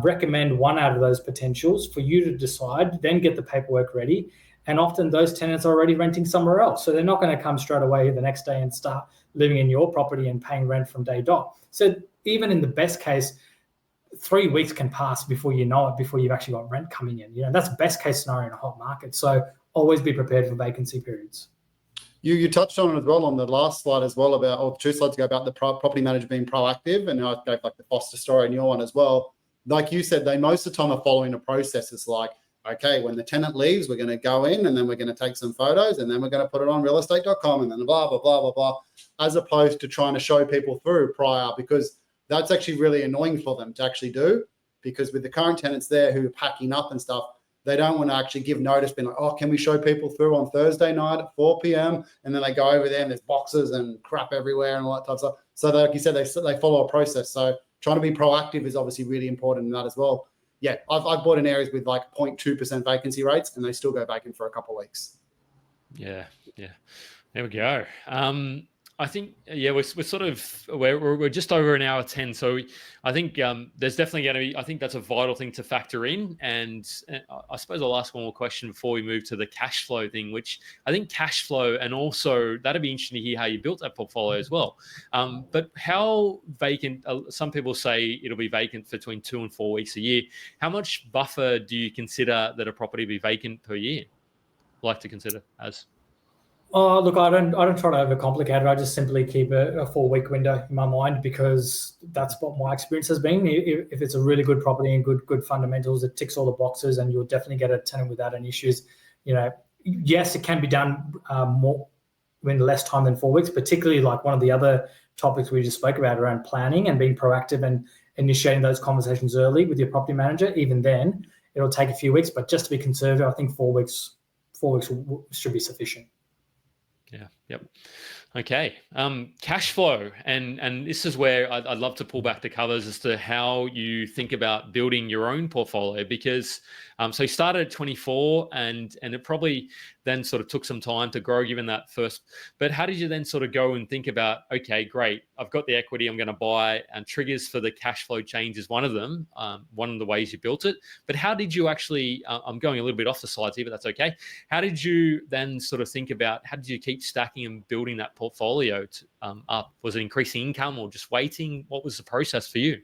recommend one out of those potentials for you to decide, then get the paperwork ready. And often those tenants are already renting somewhere else. So they're not going to come straight away the next day and start living in your property and paying rent from day dot. So even in the best case, 3 weeks can pass before you know it, before you've actually got rent coming in. That's best case scenario in a hot market. So always be prepared for vacancy periods. You touched on it as well on the last slide as well or 2 slides ago about the property manager being proactive, and I gave like the Foster story in your one as well. Like you said, they most of the time are following a process. It's like, okay, when the tenant leaves, we're going to go in and then we're going to take some photos and then we're going to put it on realestate.com and then blah, blah, blah, blah, blah, as opposed to trying to show people through prior, because that's actually really annoying for them to actually do, because with the current tenants there who are packing up and stuff, they don't want to actually give notice, being like, oh, can we show people through on Thursday night at 4 p.m? And then they go over there and there's boxes and crap everywhere and all that type of stuff. So like you said, they follow a process. So trying to be proactive is obviously really important in that as well. Yeah, I've bought in areas with like 0.2% vacancy rates and they still go vacant for a couple of weeks. Yeah. There we go. I think, we're sort of, we're just over an hour 10. So I think there's definitely going to be, I think that's a vital thing to factor in. And I suppose I'll ask one more question before we move to the cash flow thing, which I think cash flow, and also that'd be interesting to hear how you built that portfolio as well. But how vacant, some people say it'll be vacant for between 2 and 4 weeks a year. How much buffer do you consider that a property will be vacant per year? Like to consider as? Oh, look, I don't try to overcomplicate it. I just simply keep a 4-week window in my mind, because that's what my experience has been. If it's a really good property and good fundamentals, it ticks all the boxes, and you'll definitely get a tenant without any issues. Yes, it can be done more in less time than 4 weeks, particularly like one of the other topics we just spoke about around planning and being proactive and initiating those conversations early with your property manager. Even then, it'll take a few weeks, but just to be conservative, I think 4 weeks should be sufficient. Yeah. Yep. Okay. Cash flow. And this is where I'd love to pull back the covers as to how you think about building your own portfolio, because so you started at 24 and it probably then sort of took some time to grow given that first, but how did you then sort of go and think about, okay, great, I've got the equity, I'm going to buy, and triggers for the cash flow change is one of them, one of the ways you built it. But how did you actually, I'm going a little bit off the slides here, but that's okay. How did you then sort of think about, how did you keep stacking and building that portfolio up? Was it increasing income or just waiting? What was the process for you?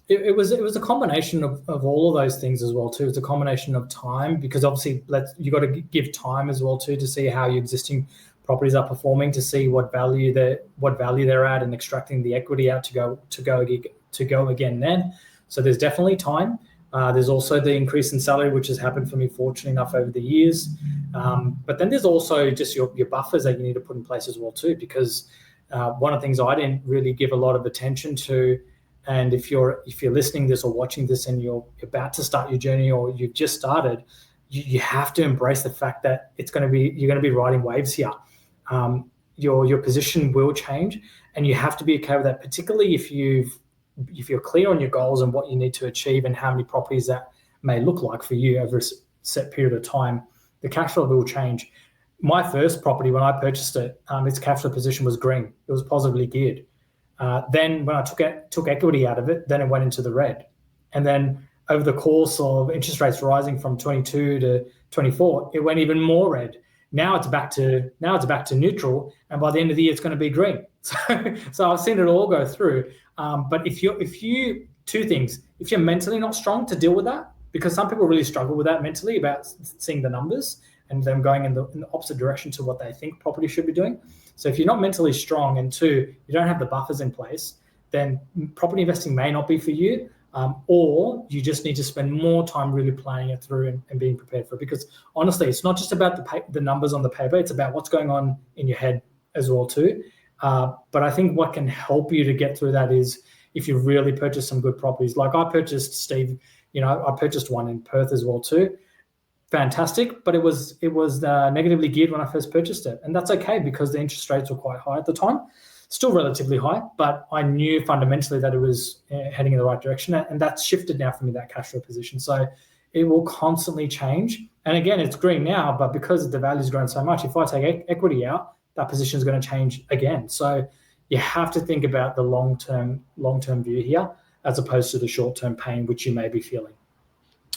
It was a combination of all of those things as well too. It's a combination of time, because obviously you got to give time as well too to see how your existing properties are performing, to see what value they're at, and extracting the equity out to go again then. So there's definitely time. There's also the increase in salary, which has happened for me, fortunately enough, over the years. But then there's also just your buffers that you need to put in place as well too, because one of the things I didn't really give a lot of attention to, and if you're listening to this or watching this and you're about to start your journey or you've just started, you have to embrace the fact that you're going to be riding waves here. Your position will change, and you have to be okay with that, particularly if you're clear on your goals and what you need to achieve and how many properties that may look like for you over a set period of time. The cash flow will change. My first property, when I purchased it, its cash flow position was green. It was positively geared. Then when I took equity out of it, then it went into the red. And then over the course of interest rates rising from 22 to 24, it went even more red. Now it's back to neutral, and by the end of the year, it's going to be green. So I've seen it all go through. But if you two things, if you're mentally not strong to deal with that, because some people really struggle with that mentally about seeing the numbers and them going in the opposite direction to what they think property should be doing. So if you're not mentally strong, and two, you don't have the buffers in place, then property investing may not be for you. or you just need to spend more time really planning it through and being prepared for it. Because honestly, it's not just about the numbers on the paper, it's about what's going on in your head as well too. But I think what can help you to get through that is if you really purchase some good properties. Like I purchased, Steve, I purchased one in Perth as well too. Fantastic, but it was negatively geared when I first purchased it, and that's okay because the interest rates were quite high at the time, still relatively high, but I knew fundamentally that it was heading in the right direction, and that's shifted now for me, that cash flow position. So it will constantly change, and again, it's green now, but because the value's grown so much, if I take equity out, that position is going to change again. So you have to think about the long-term view here, as opposed to the short-term pain which you may be feeling.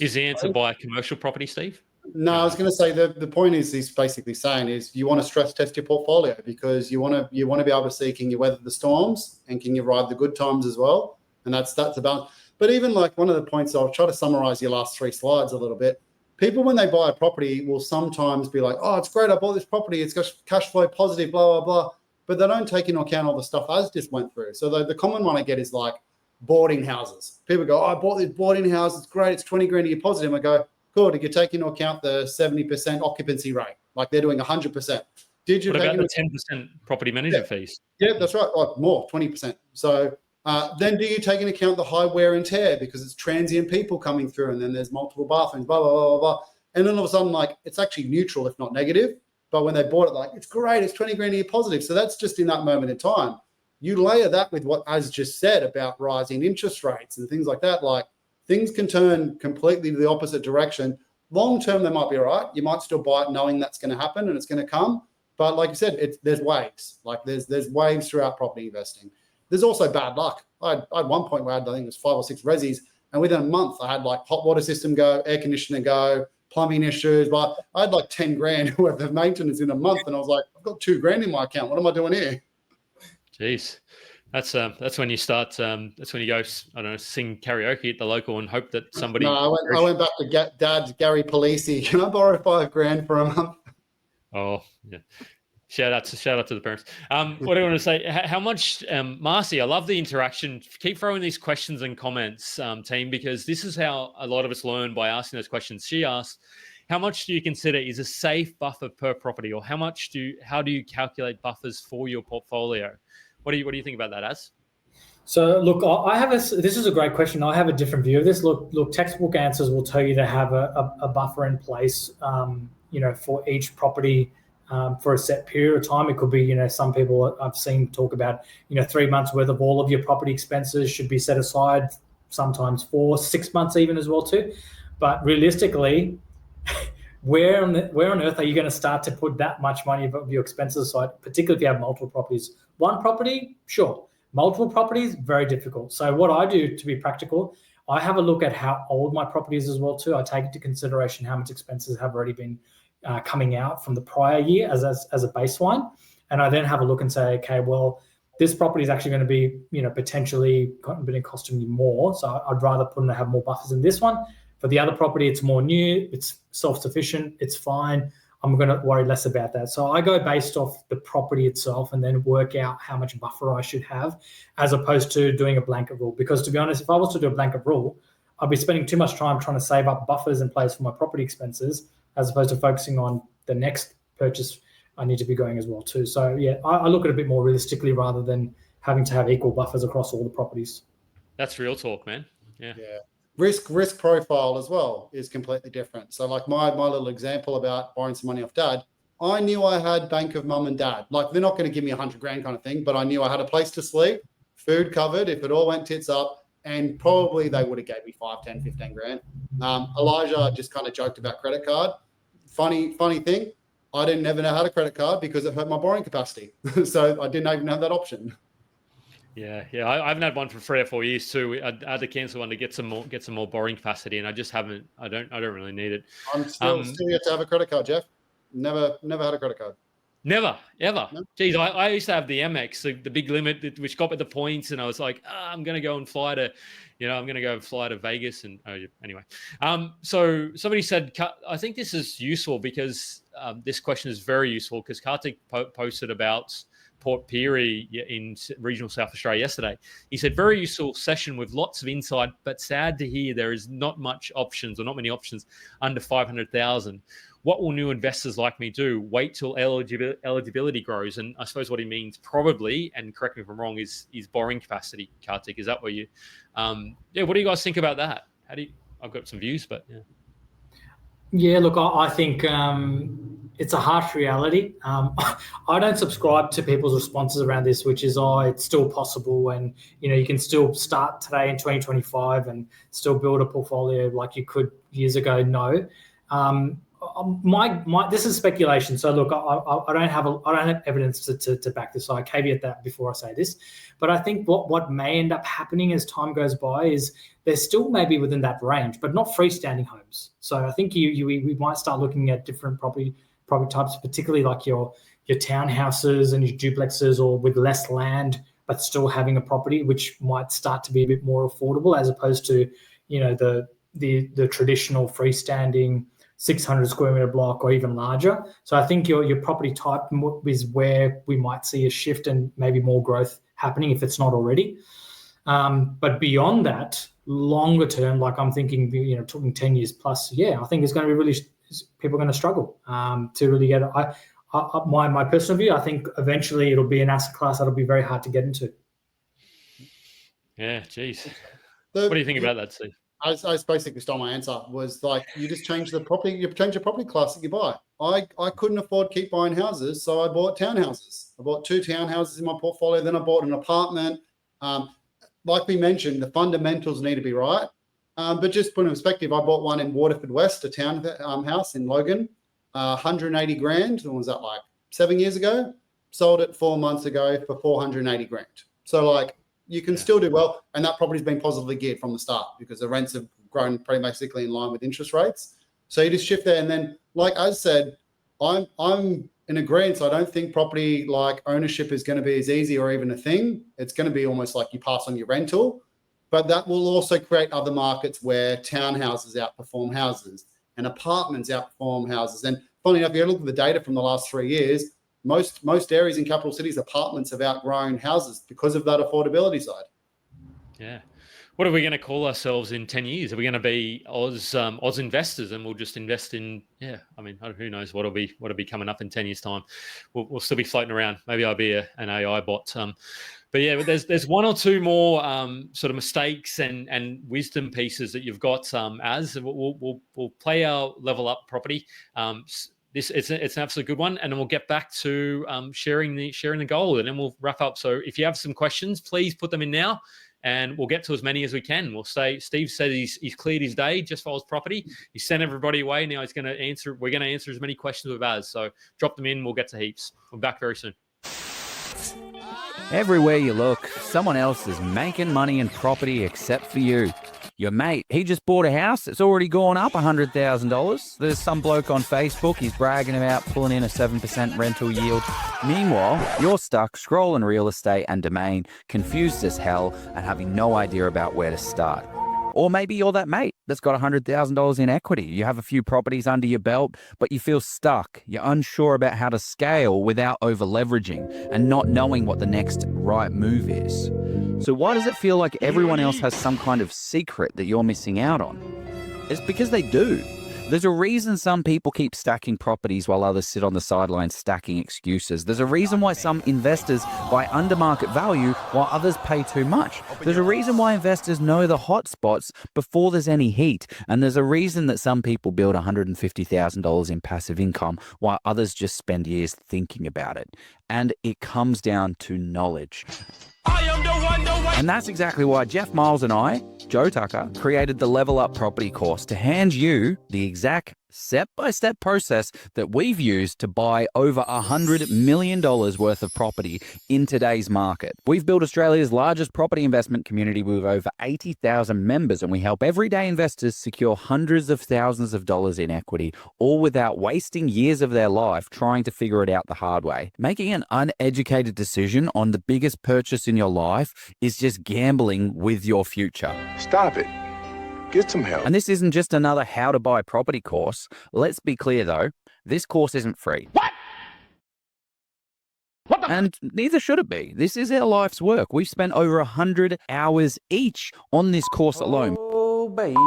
Is the answer buy a commercial property, Steve? No, I was going to say the point is he's basically saying is you want to stress test your portfolio because you want to be able to see, can you weather the storms and can you ride the good times as well? And that's about. But even like one of the points, I'll try to summarize your last 3 slides a little bit. People, when they buy a property, will sometimes be like, oh, it's great, I bought this property, it's got cash flow positive, blah, blah, blah. But they don't take into account all the stuff Az just went through. So the common one I get is like boarding houses. People go, oh, I bought this boarding house, it's great, it's 20 grand a year positive. I go, cool, did you take into account the 70% occupancy rate? Like they're doing 100%. Did you what take about the 10% property management fees? Yeah, that's right. Like more, 20%. So then do you take into account the high wear and tear because it's transient people coming through and then there's multiple bathrooms, blah, blah, blah, blah, blah. And then all of a sudden, like, it's actually neutral, if not negative. But when they bought it, like, it's great, it's 20 grand a year positive. So that's just in that moment in time. You layer that with what Az just said about rising interest rates and things like that. Like, things can turn completely to the opposite direction. Long term, they might be all right. You might still buy it knowing that's going to happen and it's going to come. But like you said, there's waves. Like there's waves throughout property investing. There's also bad luck. I had one point where I think it was 5 or 6 resis, and within a month I had like hot water system go, air conditioner go, plumbing issues. But I had like 10 grand worth of maintenance in a month, and I was like, I've got 2 grand in my account. What am I doing here? Jeez. That's when you start. That's when you go. I don't know, sing karaoke at the local and hope that somebody. No, I went back to Dad Gary Polisi. Can I borrow 5 grand for a month? Oh yeah. Shout out to the parents. What do I want to say? How much, Marcy? I love the interaction. Keep throwing these questions and comments, team, because this is how a lot of us learn by asking those questions. She asked, "How much do you consider is a safe buffer per property, or how do you calculate buffers for your portfolio?" What do you think about that, Az? So look, this is a great question. I have a different view of this. Look, textbook answers will tell you to have a buffer in place, for each property for a set period of time. It could be, some people I've seen talk about, 3 months worth of all of your property expenses should be set aside, sometimes 4, 6 months even as well too. But realistically, where on earth are you going to start to put that much money of your expenses aside, particularly if you have multiple properties? One property, sure. Multiple properties, very difficult. So what I do to be practical, I have a look at how old my property is as well too. I take into consideration how much expenses have already been coming out from the prior year as a baseline. And I then have a look and say, okay, well, this property is actually going to be, potentially costing me more. So I'd rather have more buffers in this one. For the other property, it's more new, it's self-sufficient, it's fine. I'm going to worry less about that. So I go based off the property itself and then work out how much buffer I should have, as opposed to doing a blanket rule. Because to be honest, if I was to do a blanket rule, I'd be spending too much time trying to save up buffers in place for my property expenses, as opposed to focusing on the next purchase I need to be going as well too. So yeah, I look at it a bit more realistically rather than having to have equal buffers across all the properties. That's real talk, man. Yeah. Risk profile as well is completely different. So like my little example about borrowing some money off Dad, I knew I had bank of mum and dad. Like they're not going to give me 100 grand kind of thing, but I knew I had a place to sleep, food covered if it all went tits up, and probably they would have gave me 5, 10, 15 grand. Elijah just kind of joked about credit card. Funny thing, I didn't ever know how to credit card because it hurt my borrowing capacity. So I didn't even have that option. Yeah. I haven't had one for 3 or 4 years too. I had to cancel one to get some more borrowing capacity, and I just haven't. I don't really need it. I'm still yet to have a credit card, Jeff. Never had a credit card. Never, ever. No. Geez, I used to have the Amex, the big limit, which got me the points, and I was like, I'm going to go and fly to Vegas, and anyway. So somebody said, I think this is useful because this question is very useful because Kartik posted about Port Pirie in regional South Australia yesterday. He said, very useful session with lots of insight, but sad to hear there is not many options under 500,000. What will new investors like me do? Wait till eligibility grows. And I suppose what he means probably, and correct me if I'm wrong, is borrowing capacity, Kartik. Is that what you, what do you guys think about that? I've got some views, but yeah. Yeah, look, I think it's a harsh reality. I don't subscribe to people's responses around this, which is, it's still possible, and you can still start today in 2025 and still build a portfolio like you could years ago. No, this is speculation. So look, I don't have evidence to back this. So I caveat that before I say this. But I think what may end up happening as time goes by is they're still maybe within that range, but not freestanding homes. So I think we might start looking at different property types, particularly like your townhouses and your duplexes, or with less land but still having a property, which might start to be a bit more affordable, as opposed to the traditional freestanding 600 square meter block or even larger. So I think your property type is where we might see a shift and maybe more growth happening if it's not already. But beyond that, longer term, like I'm thinking, talking 10 years plus, I think it's going to be people are going to struggle to really get it. My personal view, I think eventually it'll be an asset class that'll be very hard to get into. Yeah, geez. What do you think about that, Steve? I basically stole my answer. Was like, you just change the property, you change the property class that you buy. I couldn't afford to keep buying houses, so I bought townhouses. I bought 2 townhouses in my portfolio. Then I bought an apartment. Like we mentioned, the fundamentals need to be right. But just put in perspective, I bought one in Waterford West, a townhouse in Logan, 180 grand. When was that, like 7 years ago? Sold it 4 months ago for 480 grand. So like, you can still do well, and that property's been positively geared from the start because the rents have grown pretty basically in line with interest rates. So you just shift there, and then, like I said, I'm in agreement. So I don't think property like ownership is going to be as easy or even a thing. It's going to be almost like you pass on your rental, but that will also create other markets where townhouses outperform houses and apartments outperform houses. And funny enough, if you look at the data from the last 3 years, most areas in capital cities, apartments have outgrown houses because of that affordability side. Yeah. What are we going to call ourselves in 10 years? Are we going to be Oz investors, and we'll just invest in, who knows what'll be coming up in 10 years time. We'll still be floating around. Maybe I'll be an AI bot. But there's one or two more sort of mistakes and wisdom pieces that you've got, as we'll play our level up property. It's an absolute good one, and then we'll get back to sharing the gold, and then we'll wrap up. So if you have some questions, please put them in now, and we'll get to as many as we can. We'll say Steve said he's cleared his day just for his property. He sent everybody away. Now he's going to answer. We're going to answer as many questions with as. So drop them in. We'll get to heaps. We're back very soon. Everywhere you look, someone else is making money in property except for you. Your mate, he just bought a house. It's already gone up $100,000. There's some bloke on Facebook. He's bragging about pulling in a 7% rental yield. Meanwhile, you're stuck scrolling real estate and domain, confused as hell and having no idea about where to start. Or maybe you're that mate that's got $100,000 in equity. You have a few properties under your belt, but you feel stuck. You're unsure about how to scale without over-leveraging and not knowing what the next right move is. So why does it feel like everyone else has some kind of secret that you're missing out on? It's because they do. There's a reason some people keep stacking properties while others sit on the sidelines stacking excuses. There's a reason why some investors buy under market value while others pay too much. There's a reason why investors know the hot spots before there's any heat. And there's a reason that some people build $150,000 in passive income while others just spend years thinking about it. And it comes down to knowledge. And that's exactly why Jeff Miles and I, Joe Tucker, created the Level Up Property course to hand you the exact step-by-step process that we've used to buy over $100 million worth of property in today's market. We've built Australia's largest property investment community with over 80,000 members, and we help everyday investors secure hundreds of thousands of dollars in equity, all without wasting years of their life trying to figure it out the hard way. Making an uneducated decision on the biggest purchase in your life is just gambling with your future. Stop it. Get some help. And this isn't just another how to buy property course. Let's be clear though, this course isn't free. What And neither should it be. This is our life's work. We've spent over 100 hours each on this course alone. Oh, babe.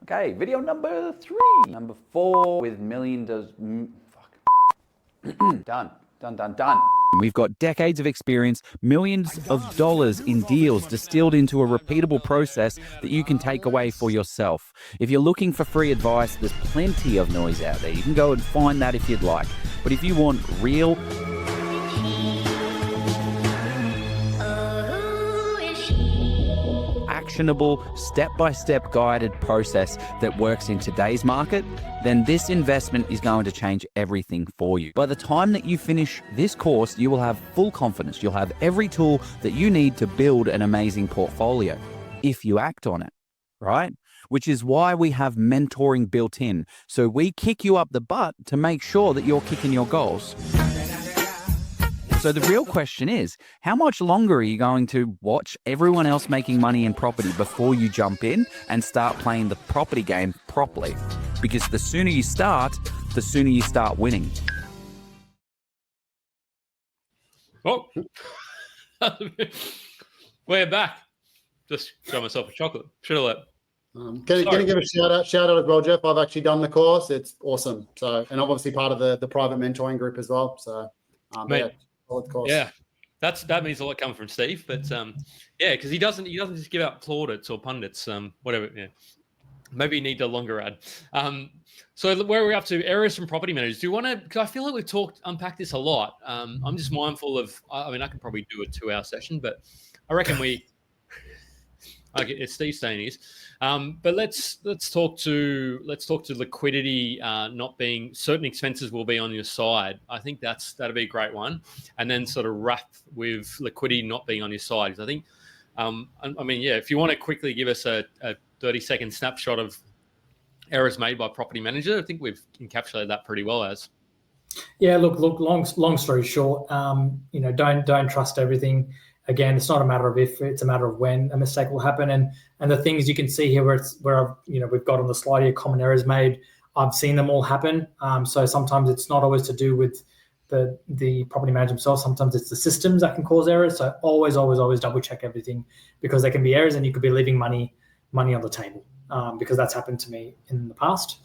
Okay, video number 3. Number 4 with million does... fuck. Done. We've got decades of experience, millions of dollars in deals distilled into a repeatable process that you can take away for yourself. If you're looking for free advice, there's plenty of noise out there. You can go and find that if you'd like. But if you want real, actionable, step-by-step guided process that works in today's market, then this investment is going to change everything for you. By the time that you finish this course, you will have full confidence. You'll have every tool that you need to build an amazing portfolio if you act on it, right? Which is why we have mentoring built in. So we kick you up the butt to make sure that you're kicking your goals. So the real question is, how much longer are you going to watch everyone else making money in property before you jump in and start playing the property game properly? Because the sooner you start winning. Oh, we're back. Just got myself a chocolate. Should have let. Can you give a shout out as well, Jeff? I've actually done the course. It's awesome. So, and I'm obviously part of the private mentoring group as well. So, Mate, solid course. Yeah, that means a lot coming from Steve. But yeah, because he doesn't just give out plaudits or pundits. Whatever. Yeah, maybe you need a longer ad. So where are we up to? Areas from property managers. Do you want to? Because I feel like we've unpacked this a lot. I'm just mindful of. I mean, I can probably do a 2-hour session, but I reckon we. Okay, it's Steve saying is. But let's talk to liquidity not being, certain expenses will be on your side. I think that'll be a great one, and then sort of wrap with liquidity not being on your side. Because I think, I mean, yeah, if you want to quickly give us a 30-second snapshot of errors made by property manager, I think we've encapsulated that pretty well. As yeah, look. Long story short, don't trust everything. Again, it's not a matter of if, it's a matter of when a mistake will happen. And the things you can see here where we've got on the slide here, common errors made, I've seen them all happen. So sometimes it's not always to do with the property manager themselves. Sometimes it's the systems that can cause errors. So always double check everything, because there can be errors and you could be leaving money on the table, because that's happened to me in the past.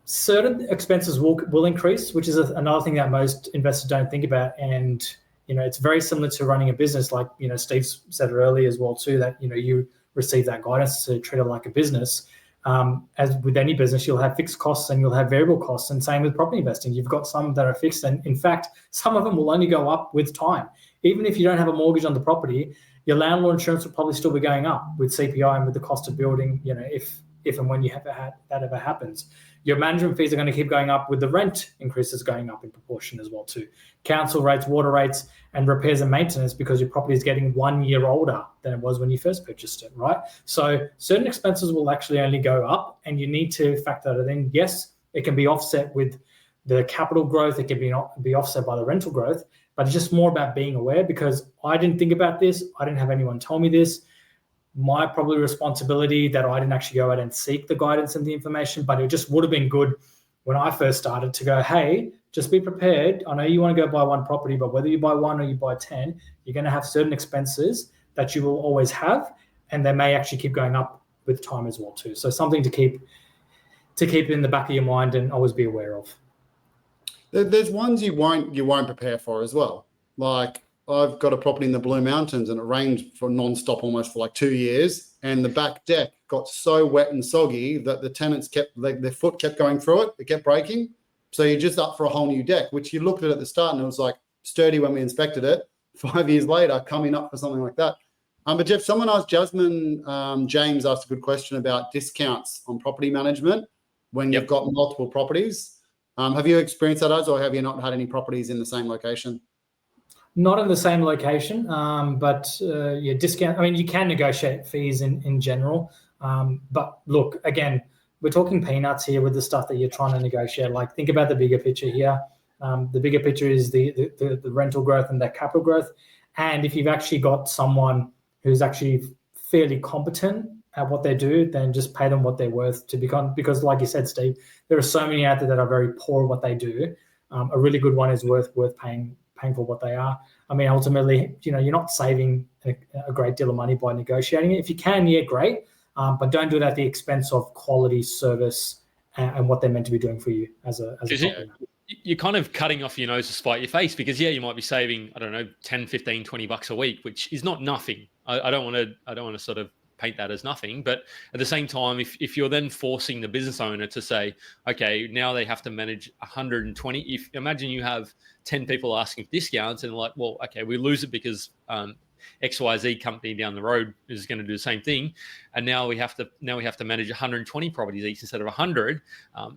Certain expenses will increase, which is another thing that most investors don't think about. And it's very similar to running a business, like, Steve said earlier as well too, that, you receive that guidance to treat it like a business. As with any business, you'll have fixed costs and you'll have variable costs, and same with property investing. You've got some that are fixed, and in fact, some of them will only go up with time. Even if you don't have a mortgage on the property, your landlord insurance will probably still be going up with CPI and with the cost of building, if and when that ever happens. Your management fees are going to keep going up with the rent increases going up in proportion as well too. Council rates, water rates, and repairs and maintenance, because your property is getting 1 year older than it was when you first purchased it, right? So certain expenses will actually only go up, and you need to factor that in. Yes, it can be offset with the capital growth. It can be offset by the rental growth, but it's just more about being aware, because I didn't think about this. I didn't have anyone tell me this. My probably responsibility that I didn't actually go out and seek the guidance and the information, but it just would have been good when I first started to go, hey, just be prepared. I know you want to go buy one property, but whether you buy one or you buy 10, you're going to have certain expenses that you will always have, and they may actually keep going up with time as well too. So something to keep in the back of your mind and always be aware of. There's ones you won't prepare for as well. Like, I've got a property in the Blue Mountains, and it rained for non-stop almost for like 2 years, and the back deck got so wet and soggy that the tenants their foot kept going through it. It kept breaking. So you're just up for a whole new deck, which you looked at the start and it was like sturdy when we inspected it. 5 years later, coming up for something like that. But Jeff, someone asked, James asked a good question about discounts on property management when you've got multiple properties. Have you experienced that, or have you not had any properties in the same location? Not in the same location, but discount. I mean, you can negotiate fees in general. But look, again, we're talking peanuts here with the stuff that you're trying to negotiate. Like, think about the bigger picture here. The bigger picture is the rental growth and the capital growth. And if you've actually got someone who's actually fairly competent at what they do, then just pay them what they're worth to become. Because like you said, Steve, there are so many out there that are very poor at what they do. a really good one is worth paying for what they are. I mean, ultimately, you're not saving a great deal of money by negotiating it. If you can, yeah, great, but don't do it at the expense of quality service and what they're meant to be doing for you as a property. You're kind of cutting off your nose to spite your face, because you might be saving, I don't know, 10, 15, 20 bucks a week, which is not nothing. I don't want to sort of paint that as nothing, but at the same time, if you're then forcing the business owner to say, okay, now they have to manage 120, if imagine you have 10 people asking for discounts and like, well, okay, we lose it because XYZ company down the road is going to do the same thing, and now we have to manage 120 properties each instead of 100.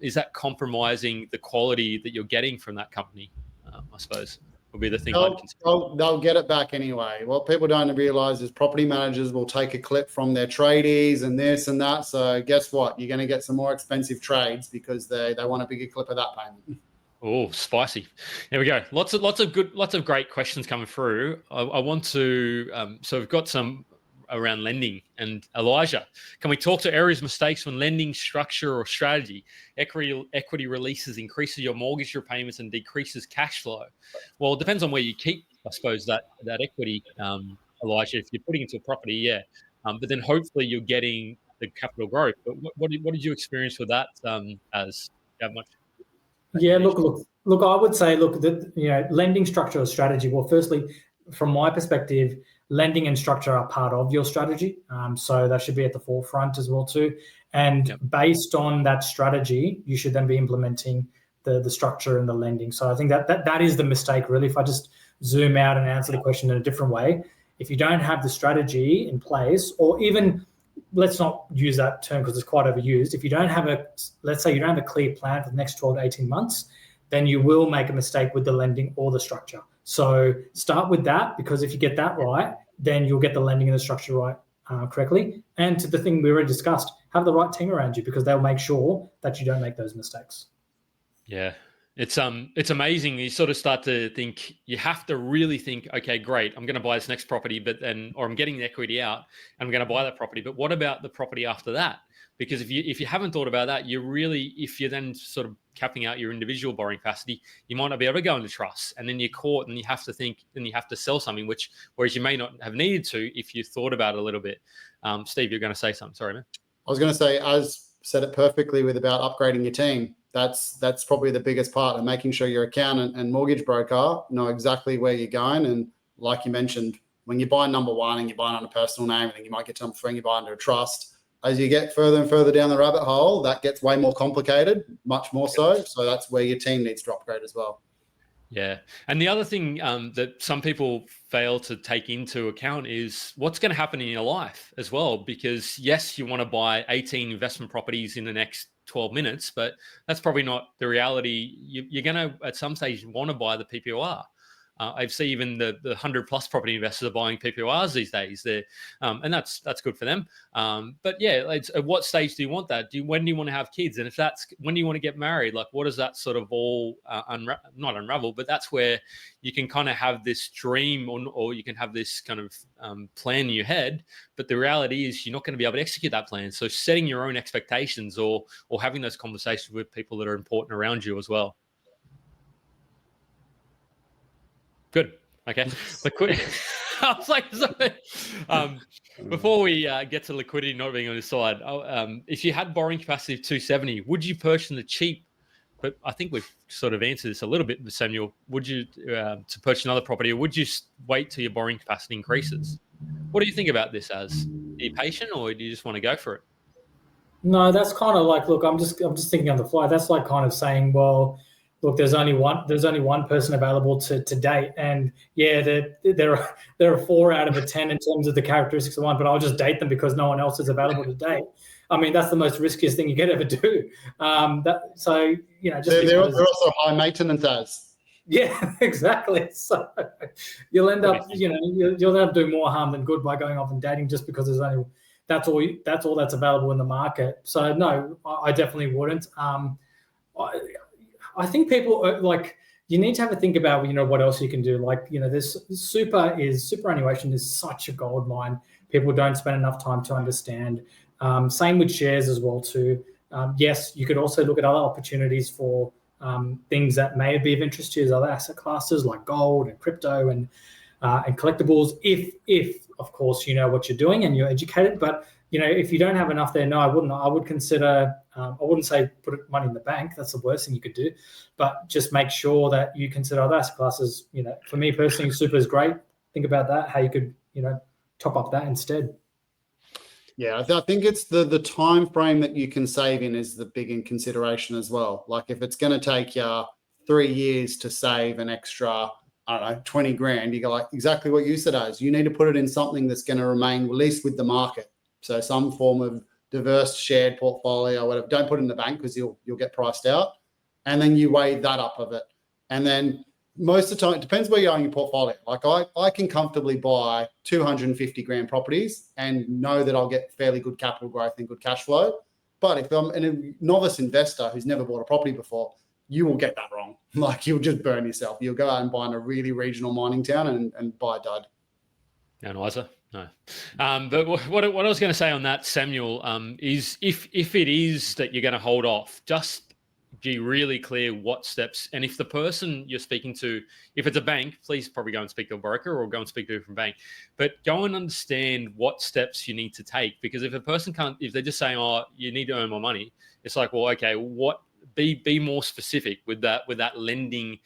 Is that compromising the quality that you're getting from that company? I suppose would be the thing I'd consider. They'll get it back anyway. What people don't realize is property managers will take a clip from their tradies and this and that. So guess what? You're going to get some more expensive trades because they want a bigger clip of that payment. Oh, spicy. There we go. Lots of great questions coming through. I want to, so we've got some around lending. And Elijah, can we talk to areas of mistakes when lending structure or strategy? Equity releases increases your mortgage repayments and decreases cash flow. Well, it depends on where you keep, I suppose, that equity, Elijah. If you're putting into a property, yeah. But then hopefully you're getting the capital growth. But what did you experience with that as you have much? Yeah, look. I would say, lending structure or strategy. Well, firstly, from my perspective, lending and structure are part of your strategy. So that should be at the forefront as well too. And based on that strategy, you should then be implementing the structure and the lending. So I think that is the mistake, really. If I just zoom out and answer the question in a different way, if you don't have the strategy in place, or even let's not use that term because it's quite overused. If you don't have let's say you don't have a clear plan for the next 12 to 18 months, then you will make a mistake with the lending or the structure. So start with that, because if you get that right, then you'll get the lending and the structure right correctly. And to the thing we already discussed, have the right team around you, because they'll make sure that you don't make those mistakes. Yeah. It's amazing. You sort of start to think, you have to really think, okay, great, I'm going to buy this next property, or I'm getting the equity out and I'm going to buy that property. But what about the property after that? Because if you haven't thought about that, if you're then sort of capping out your individual borrowing capacity, you might not be able to go into trust, and then you're caught and you have to think, then you have to sell something, whereas you may not have needed to if you thought about it a little bit. Steve, you're going to say something. Sorry, man. I was going to say, Az said it perfectly with about upgrading your team. That's probably the biggest part, of making sure your accountant and mortgage broker know exactly where you're going. And like you mentioned, when you buy number one and you buy it on a personal name, and then you might get to number three and you buy under a trust, as you get further and further down the rabbit hole, that gets way more complicated, much more so. So that's where your team needs to upgrade as well. Yeah. And the other thing that some people fail to take into account is what's going to happen in your life as well. Because yes, you want to buy 18 investment properties in the next 12 minutes, but that's probably not the reality. You're going to, at some stage, want to buy the PPOR. I've seen even the 100+ property investors are buying PPORs these days. And that's good for them. But yeah, at what stage do you want that? When do you want to have kids? And when do you want to get married? Like, what does that sort of all not unravel? But that's where you can kind of have this dream, or you can have this kind of plan in your head. But the reality is, you're not going to be able to execute that plan. So setting your own expectations, or having those conversations with people that are important around you as well. Good. Okay. Liquidity. I was like, before we get to liquidity not being on this side, if you had borrowing capacity of 270, would you purchase the cheap? But I think we've sort of answered this a little bit, Samuel. Would you to purchase another property, or would you wait till your borrowing capacity increases? What do you think about this? Are you patient, or do you just want to go for it? No, that's kind of like, look, I'm just thinking on the fly. That's like kind of saying, well, look, there's only one person available to date, and yeah, there are 4 out of 10 in terms of the characteristics of one, but I'll just date them because no one else is available to date. I mean, that's the most riskiest thing you could ever do. They're also high maintenance as. Yeah, exactly. So you'll end up, you'll end up doing more harm than good by going off and dating just because that's all that's available in the market. So no, I definitely wouldn't. I think you need to have a think about, what else you can do. This superannuation is such a gold mine. People don't spend enough time to understand. Same with shares as well too. Yes, you could also look at other opportunities for things that may be of interest to you as other asset classes like gold and crypto and collectibles, if of course you know what you're doing and you're educated. But if you don't have enough there, no, I wouldn't. I would consider. I wouldn't say put money in the bank. That's the worst thing you could do. But just make sure that you consider other asset classes. For me personally, super is great. Think about that. How you could top up that instead. Yeah, I think it's the time frame that you can save in is the big in consideration as well. Like if it's going to take you 3 years to save an extra, I don't know, 20 grand, you go like exactly what you said, Az. You need to put it in something that's going to remain at least with the market. So some form of diverse shared portfolio, whatever. Don't put it in the bank because you'll get priced out. And then you weigh that up of it. And then most of the time, it depends where you are in your portfolio. Like I can comfortably buy 250 grand properties and know that I'll get fairly good capital growth and good cash flow. But if I'm a novice investor who's never bought a property before, you will get that wrong. Like you'll just burn yourself. You'll go out and buy in a really regional mining town and buy a dud. No, nicer. No. But what I was going to say on that, Samuel, is if it is that you're going to hold off, just be really clear what steps, and if the person you're speaking to, if it's a bank, please probably go and speak to a broker or go and speak to a different bank, but go and understand what steps you need to take. Because if a person can't, if they're just saying, oh, you need to earn more money, it's like, well, okay, be more specific with that lending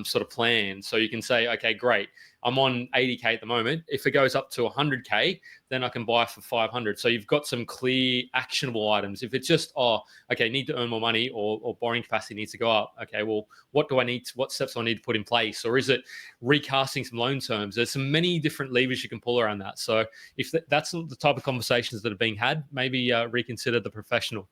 sort of plan. So you can say, okay, great, I'm on 80K at the moment. If it goes up to 100K, then I can buy for 500. So you've got some clear actionable items. If it's just, oh, okay, need to earn more money or borrowing capacity needs to go up. Okay, well, what steps do I need to put in place? Or is it recasting some loan terms? There's so many different levers you can pull around that. So if that's the type of conversations that are being had, maybe reconsider the professional.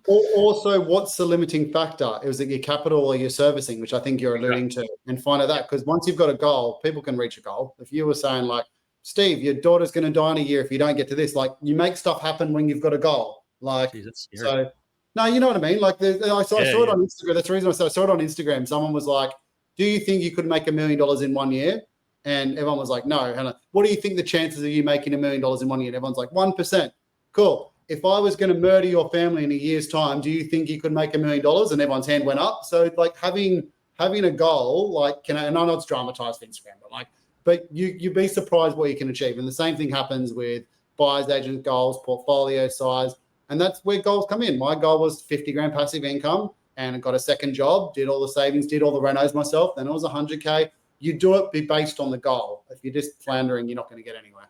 Also, what's the limiting factor? Is it your capital or your servicing, which I think you're alluding to, and find out that, because once you've got a goal, people can reach a goal. If you were saying like, Steve, your daughter's going to die in a year if you don't get to this, like you make stuff happen when you've got a goal. Like, so no, you know what I mean? Like I saw it on Instagram. That's the reason I saw it on Instagram. Someone was like, do you think you could make $1 million in 1 year? And everyone was like, no. And what do you think the chances of you making $1 million in 1 year? And everyone's like, 1%. Cool. If I was going to murder your family in a year's time, do you think you could make $1 million? And everyone's hand went up. So like having a goal, like, and I know it's dramatized for Instagram, but you'd be surprised what you can achieve. And the same thing happens with buyer's agent goals, portfolio size, and that's where goals come in. My goal was 50 grand passive income, and I got a second job, did all the savings, did all the renos myself. Then it was 100K. You do it be based on the goal. If you're just floundering, you're not going to get anywhere.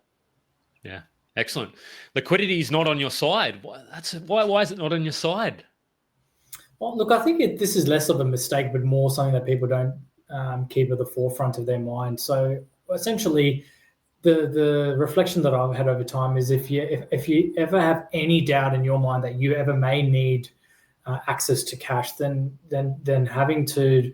Yeah. Excellent. Liquidity is not on your side. Why is it not on your side? Well, look, I think this is less of a mistake, but more something that people don't keep at the forefront of their mind. So essentially, the reflection that I've had over time is if you ever have any doubt in your mind that you ever may need access to cash, then having to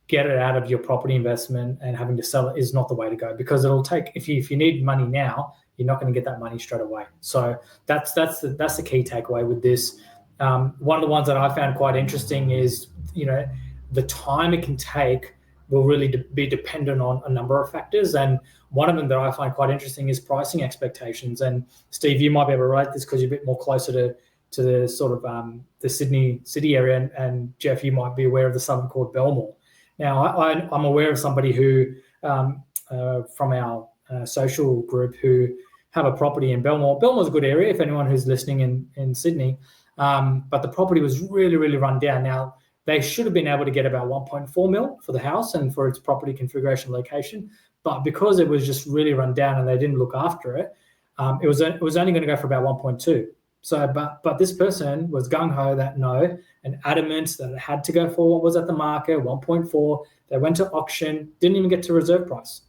get it out of your property investment and having to sell it is not the way to go, because it'll take, if you need money now, you're not going to get that money straight away. So that's the key takeaway with this. One of the ones that I found quite interesting is, the time it can take will really be dependent on a number of factors. And one of them that I find quite interesting is pricing expectations. And Steve, you might be able to write this because you're a bit more closer to the sort of the Sydney city area. And Jeff, you might be aware of the suburb called Belmore. Now, I'm aware of somebody who, from our social group, who have a property in Belmore. Belmore's a good area if anyone who's listening in Sydney. But the property was really, really run down. Now, they should have been able to get about 1.4 mil for the house and for its property configuration location. But because it was just really run down and they didn't look after it, it was only going to go for about 1.2. So, but this person was gung-ho that no, and adamant that it had to go for what was at the market, 1.4. They went to auction, didn't even get to reserve price.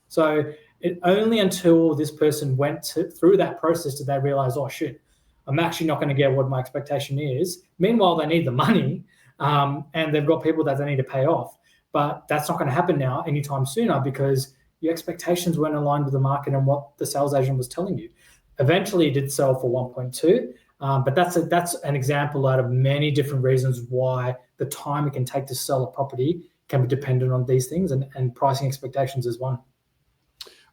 So only until this person went through that process did they realize, oh shit, I'm actually not going to get what my expectation is. Meanwhile, they need the money, and they've got people that they need to pay off. But that's not going to happen now anytime sooner because your expectations weren't aligned with the market and what the sales agent was telling you. Eventually, it did sell for 1.2, but that's an example out of many different reasons why the time it can take to sell a property can be dependent on these things, and pricing expectations is one.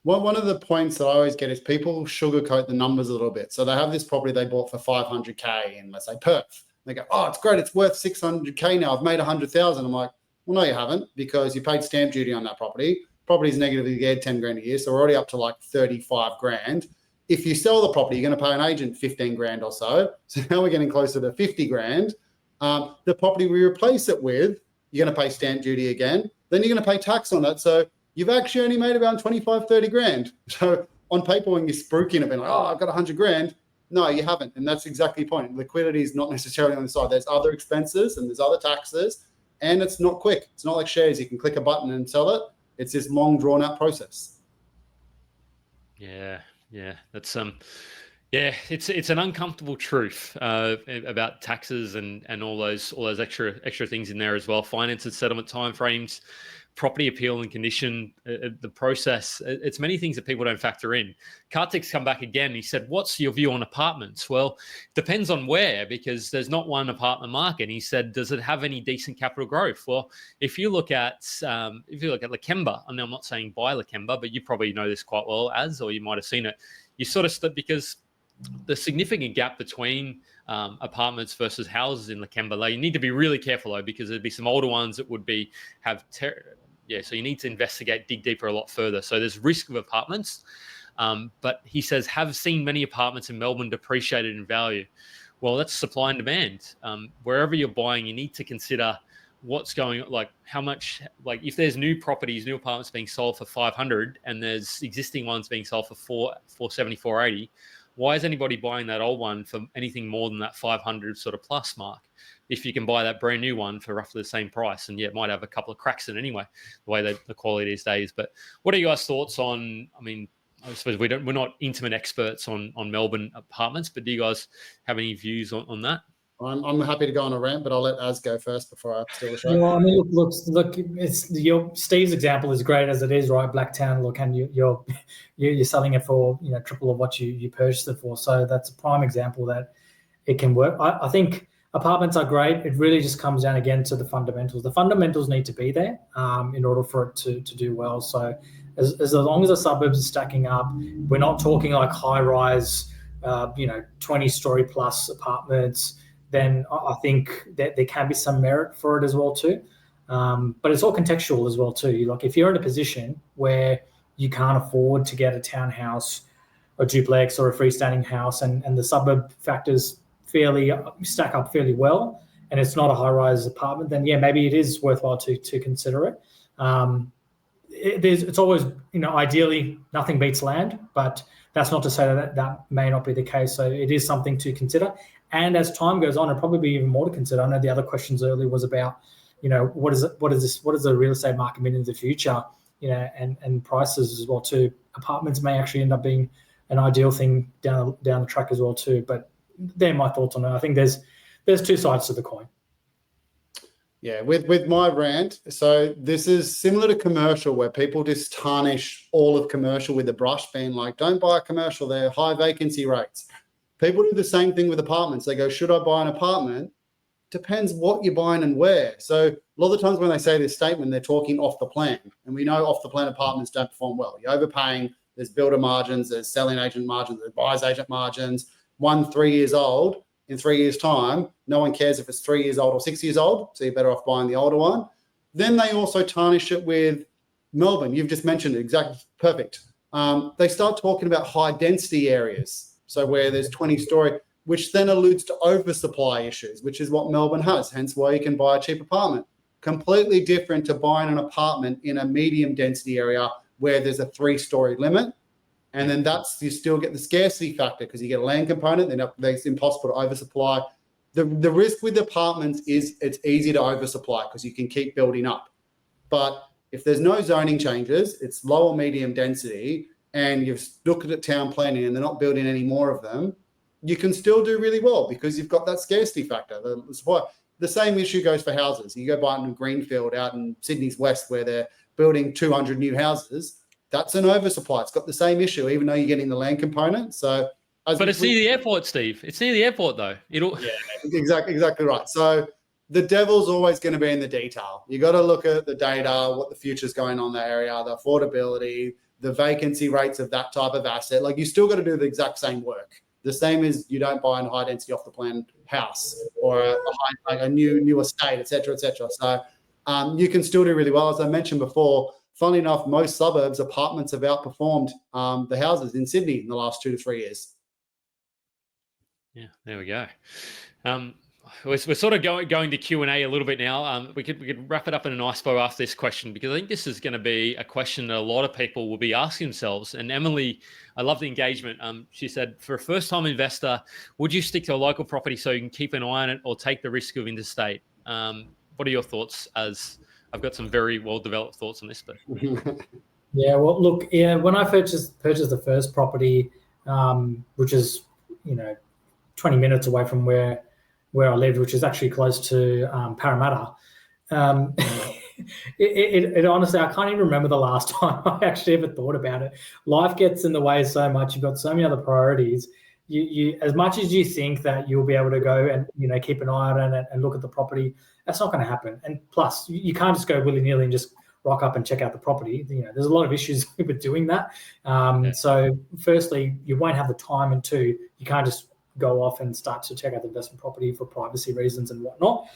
Well, one of the points that I always get is people sugarcoat the numbers a little bit. So they have this property they bought for 500K in, let's say, Perth, They go, oh, it's great. It's worth 600K now. I've made 100,000. I'm like, well, no, you haven't, because you paid stamp duty on that property. Property's negatively geared 10 grand a year. So we're already up to like 35 grand. If you sell the property, you're going to pay an agent 15 grand or so. So now we're getting closer to 50 grand. The property we replace it with, you're going to pay stamp duty again. Then you're going to pay tax on that. So you've actually only made around 25, 30 grand. So on paper, when you're spruiking it, being like, oh, I've got 100 grand. No, you haven't. And that's exactly the point. Liquidity is not necessarily on the side. There's other expenses and there's other taxes, and it's not quick. It's not like shares. You can click a button and sell it. It's this long drawn out process. Yeah. That's it's an uncomfortable truth about taxes and all those extra things in there as well. Finance and settlement timeframes, property appeal and condition, the process. It's many things that people don't factor in. Kartik's come back again. He said, "What's your view on apartments?" Well, depends on where, because there's not one apartment market. He said, "Does it have any decent capital growth?" Well, if you look at Lakemba, and I'm not saying buy Lakemba, but you probably know this quite well, or you might have seen it. You sort of because the significant gap between apartments versus houses in Lakemba, like, you need to be really careful though, because there'd be some older ones that would so you need to dig deeper a lot further. So there's risk of apartments, but he says, have seen many apartments in Melbourne depreciated in value. Well, that's supply and demand. Wherever you're buying, you need to consider what's going on, like how much, like if there's new apartments being sold for 500 and there's existing ones being sold for 470, 480, why is anybody buying that old one for anything more than that 500 sort of plus mark? If you can buy that brand new one for roughly the same price, and it might have a couple of cracks in it anyway, the way that the quality these days. But what are your guys' thoughts on? I mean, I suppose we're not intimate experts on Melbourne apartments, but do you guys have any views on that? I'm happy to go on a rant, but I'll let Az go first before I steal the show. Well, I mean, look. It's Steve's example is great as it is, right? Blacktown. Look, and you're selling it for triple of what you purchased it for. So that's a prime example that it can work. I think apartments are great. It really just comes down again to the fundamentals. The fundamentals need to be there in order for it to do well. So as long as the suburbs are stacking up, we're not talking like high rise, 20-story plus apartments. Then I think that there can be some merit for it as well too. But it's all contextual as well too. Like if you're in a position where you can't afford to get a townhouse, a duplex or a freestanding house, and the suburb factors stack up fairly well, and it's not a high-rise apartment, then maybe it is worthwhile to consider it. It's always, ideally nothing beats land, but that's not to say that may not be the case. So it is something to consider. And as time goes on, it'll probably be even more to consider. I know the other questions earlier was about, what is the real estate market mean in the future, and prices as well too. Apartments may actually end up being an ideal thing down the track as well too. But they're my thoughts on it. I think there's two sides to the coin. Yeah, with my rant, so this is similar to commercial, where people just tarnish all of commercial with a brush, being like, don't buy a commercial, they're high vacancy rates. People do the same thing with apartments. They go, should I buy an apartment? Depends what you're buying and where. So a lot of the times when they say this statement, they're talking off the plan. And we know off the plan apartments don't perform well. You're overpaying, there's builder margins, there's selling agent margins, there's buyer's agent margins. 3 years old, in 3 years' time, no one cares if it's 3 years old or 6 years old, so you're better off buying the older one. Then they also tarnish it with Melbourne. You've just mentioned it, exactly, perfect. They start talking about high density areas, so where there's 20-story, which then alludes to oversupply issues, which is what Melbourne has, hence why you can buy a cheap apartment. Completely different to buying an apartment in a medium density area where there's a 3-story limit. And then you still get the scarcity factor because you get a land component, then it's impossible to oversupply. The risk with apartments is it's easy to oversupply because you can keep building up. But if there's no zoning changes, it's low or medium density, and you've looked at town planning and they're not building any more of them, you can still do really well because you've got that scarcity factor. The same issue goes for houses. You go buy in Greenfield out in Sydney's West where they're building 200 new houses. That's an oversupply. It's got the same issue, even though you're getting the land component. But it's near the airport, Steve. It's near the airport, though. Yeah, exactly right. So the devil's always going to be in the detail. You got to look at the data, what the future's going on in the area, the affordability, the vacancy rates of that type of asset. Like, you still got to do the exact same work. The same as you don't buy in high density off the plan house or behind like a new estate, et cetera, et cetera. So you can still do really well. As I mentioned before, funnily enough, most suburbs, apartments have outperformed the houses in Sydney in the last 2 to 3 years. Yeah, there we go. We're sort of going to Q&A a little bit now. We could wrap it up in a nice bow after this question, because I think this is going to be a question that a lot of people will be asking themselves. And Emily, I love the engagement. She said, for a first-time investor, would you stick to a local property so you can keep an eye on it, or take the risk of interstate? What are your thoughts? As I've got some very well-developed thoughts on this, but yeah, well, look, yeah, when I purchased the first property, which is 20 minutes away from where I lived, which is actually close to Parramatta. It honestly, I can't even remember the last time I actually ever thought about it. Life gets in the way so much. You've got so many other priorities. You as much as you think that you'll be able to go and keep an eye on it and look at the property, that's not going to happen. And plus, you can't just go willy-nilly and just rock up and check out the property. There's a lot of issues with doing that. So firstly, you won't have the time, and two, you can't just go off and start to check out the investment property for privacy reasons and whatnot.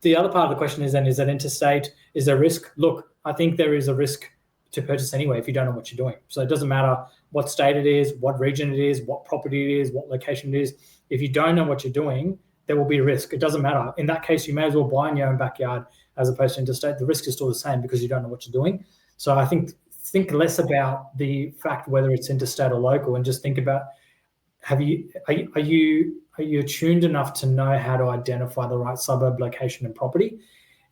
The other part of the question is that interstate, is there risk? Look, I think there is a risk to purchase anyway if you don't know what you're doing. So it doesn't matter what state it is, what region it is, what property it is, what location it is. If you don't know what you're doing, there will be a risk. It doesn't matter. In that case, you may as well buy in your own backyard as opposed to interstate. The risk is still the same because you don't know what you're doing. So I think less about the fact whether it's interstate or local, and just think about, are you attuned enough to know how to identify the right suburb, location, and property?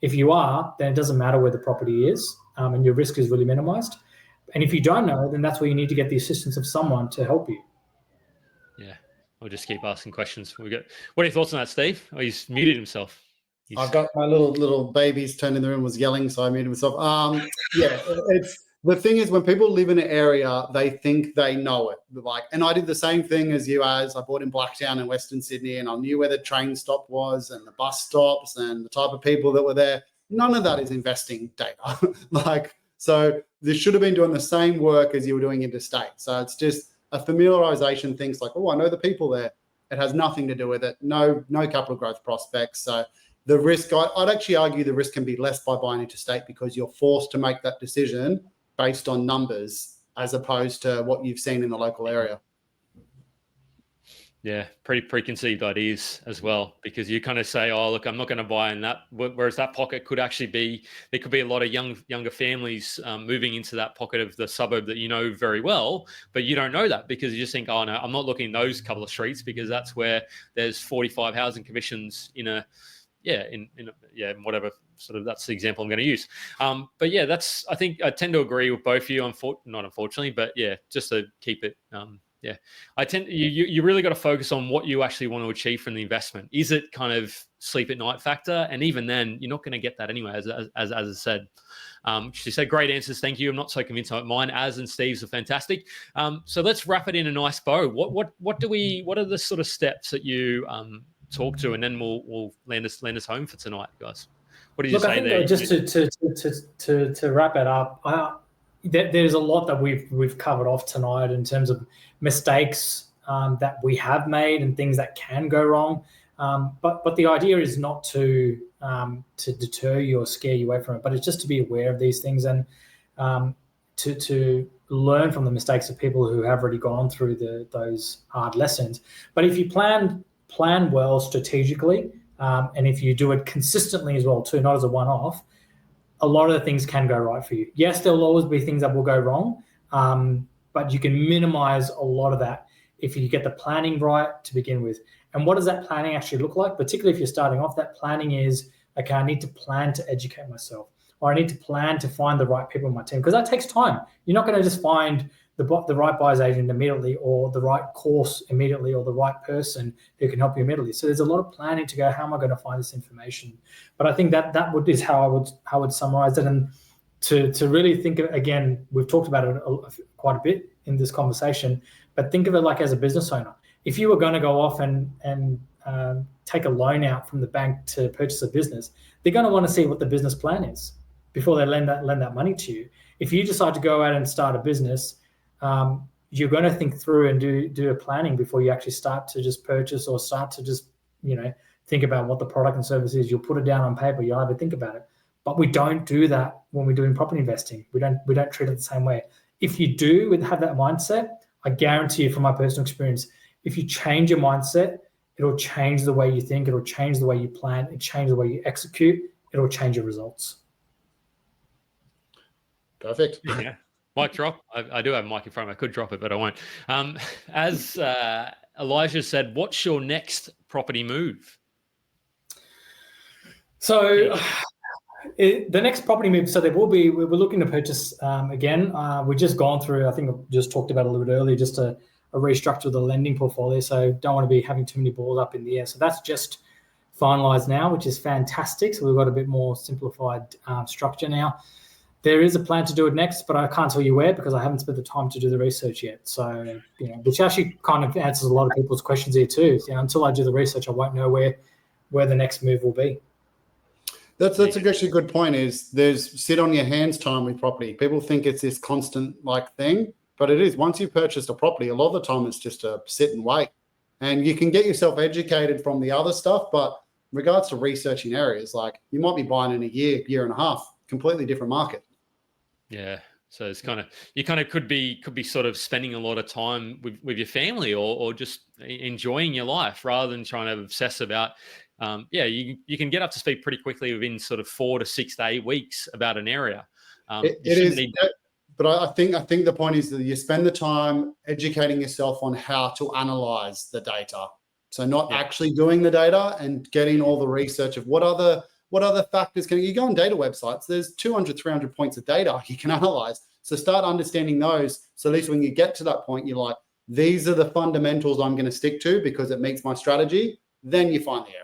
If you are, then it doesn't matter where the property is, and your risk is really minimized. And if you don't know, then that's where you need to get the assistance of someone to help you. Yeah, I'll just keep asking questions. What are your thoughts on that, Steve? Oh, he's muted himself. I've got my little babies turned in the room, was yelling, so I muted myself. Yeah, it's the thing is, when people live in an area, they think they know it. And I did the same thing as you. As I bought in Blacktown in Western Sydney, and I knew where the train stop was and the bus stops and the type of people that were there. None of that is investing data. So this should have been doing the same work as you were doing interstate. So it's just a familiarization thing. It's like, oh, I know the people there. It has nothing to do with it. No capital growth prospects. So the risk, I'd actually argue the risk can be less by buying interstate, because you're forced to make that decision based on numbers as opposed to what you've seen in the local area. Yeah, pretty preconceived ideas as well, because you kind of say, oh, look, I'm not going to buy in that, whereas that pocket could actually be, there could be a lot of younger families moving into that pocket of the suburb that you know very well, but you don't know that because you just think, oh, no, I'm not looking in those couple of streets because that's where there's 45 housing commissions in whatever sort of, that's the example I'm going to use. But yeah, I think I tend to agree with both of you, not unfortunately, but yeah, just to keep it, you really got to focus on what you actually want to achieve from the investment. Is it kind of sleep at night factor? And even then, you're not going to get that anyway, as I said. She said, great answers. Thank you. I'm not so convinced on mine. Az and Steve's are fantastic. So let's wrap it in a nice bow. What are the sort of steps that you talk to, and then we'll land us home for tonight, guys? What did you say there? Just to wrap it up, there's a lot that we've covered off tonight in terms of mistakes that we have made and things that can go wrong. But the idea is not to deter you or scare you away from it, but it's just to be aware of these things and to learn from the mistakes of people who have already gone through those hard lessons. But if you plan well strategically, and if you do it consistently as well too, not as a one-off, a lot of the things can go right for you. Yes, there will always be things that will go wrong, but you can minimize a lot of that if you get the planning right to begin with. And what does that planning actually look like? Particularly if you're starting off, that planning is, okay, I need to plan to educate myself, or I need to plan to find the right people in my team, because that takes time. You're not going to just find the right buyer's agent immediately, or the right course immediately, or the right person who can help you immediately. So there's a lot of planning to go, how am I going to find this information? But I think that is how I would summarize it. And to really think of, again, we've talked about it quite a bit in this conversation, but think of it like as a business owner. If you were going to go off and take a loan out from the bank to purchase a business, they're going to want to see what the business plan is before they lend that money to you. If you decide to go out and start a business, you're going to think through and do a planning before you actually start to just purchase or start to just think about what the product and service is. You'll put it down on paper. You'll have to think about it. But we don't do that when we're doing property investing. We don't treat it the same way. If you do have that mindset, I guarantee you from my personal experience, if you change your mindset, it'll change the way you think. It'll change the way you plan. It'll change the way you execute. It'll change your results. Perfect. Yeah. Mic drop. I do have a mic in front of me. I could drop it, but I won't. As Elijah said, what's your next property move? So the next property move, so we're looking to purchase again. We've just gone through, I think I just talked about a little bit earlier, just a restructure of the lending portfolio. So don't want to be having too many balls up in the air. So that's just finalized now, which is fantastic. So we've got a bit more simplified structure now. There is a plan to do it next, but I can't tell you where because I haven't spent the time to do the research yet. So, which actually kind of answers a lot of people's questions here too. Until I do the research, I won't know where the next move will be. That's actually a good point. Is there's sit on your hands time with property. People think it's this constant thing, but it is. Once you've purchased a property, a lot of the time it's just a sit and wait, and you can get yourself educated from the other stuff. But in regards to researching areas, you might be buying in a year and a half, completely different market. Yeah. So it's you could be sort of spending a lot of time with your family or just enjoying your life rather than trying to obsess about, you can get up to speed pretty quickly within sort of 4 to 6 to 8 weeks about an area. It is, but I think the point is that you spend the time educating yourself on how to analyze the data. So not actually doing the data and getting all the research of what other factors can you go on data websites. There's 200, 300 points of data you can analyze. So start understanding those. So at least when you get to that point, you're like, these are the fundamentals I'm going to stick to because it meets my strategy. Then you find the area.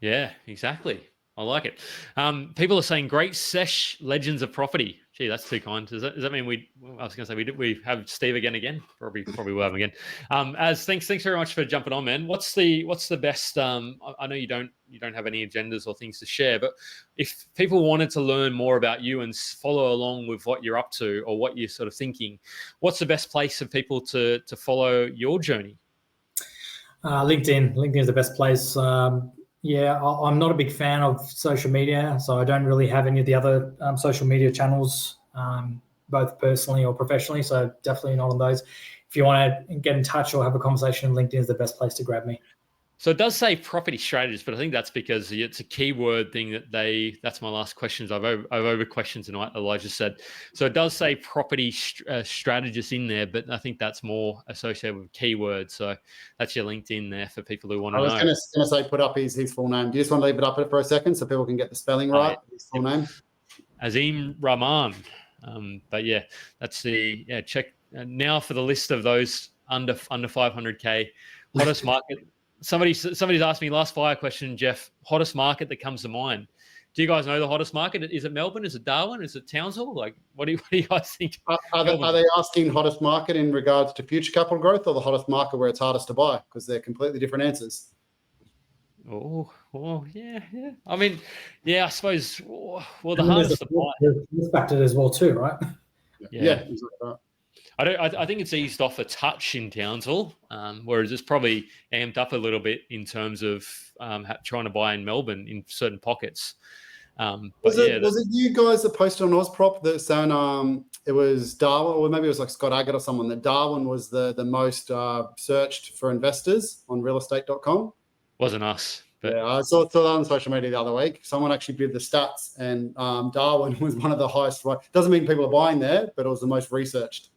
Yeah, exactly. I like it. People are saying great sesh legends of property. Gee, that's too kind. Does that mean I was going to say we have Steve again? Probably will have him again. Thanks very much for jumping on, man. What's the best? I know you don't have any agendas or things to share, but if people wanted to learn more about you and follow along with what you're up to or what you're sort of thinking, what's the best place for people to follow your journey? LinkedIn. LinkedIn is the best place. I'm not a big fan of social media, so I don't really have any of the other social media channels, both personally or professionally, so definitely not on those. If you want to get in touch or have a conversation, LinkedIn is the best place to grab me. So it does say property strategist, but I think that's because it's a keyword thing that's my last questions. I've over questioned tonight, Elijah said. So it does say property strategist in there, but I think that's more associated with keywords. So that's your LinkedIn there for people who want to know. I was going to say put up his full name. Do you just want to leave it up for a second so people can get the spelling right? His full name? Azeem Rahman. But yeah, that's check now for the list of those under 500K hottest market. Somebody's asked me last fire question, Jeff, hottest market that comes to mind. Do you guys know the hottest market? Is it Melbourne? Is it Darwin? Is it Townsville? What do you guys think? Are they asking hottest market in regards to future capital growth or the hottest market where it's hardest to buy? Because they're completely different answers. Oh, yeah. I mean, I suppose, the hardest to buy. There's factor as well too, right? Yeah, exactly right. I think it's eased off a touch in Townsville, whereas it's probably amped up a little bit in terms of trying to buy in Melbourne in certain pockets. Was it you guys that posted on Ozprop that saying it was Darwin, or maybe it was like Scott Agate or someone, that Darwin was the most searched for investors on realestate.com? Wasn't us. But yeah, I saw it on social media the other week. Someone actually did the stats, and Darwin was one of the highest. Doesn't mean people are buying there, but it was the most researched.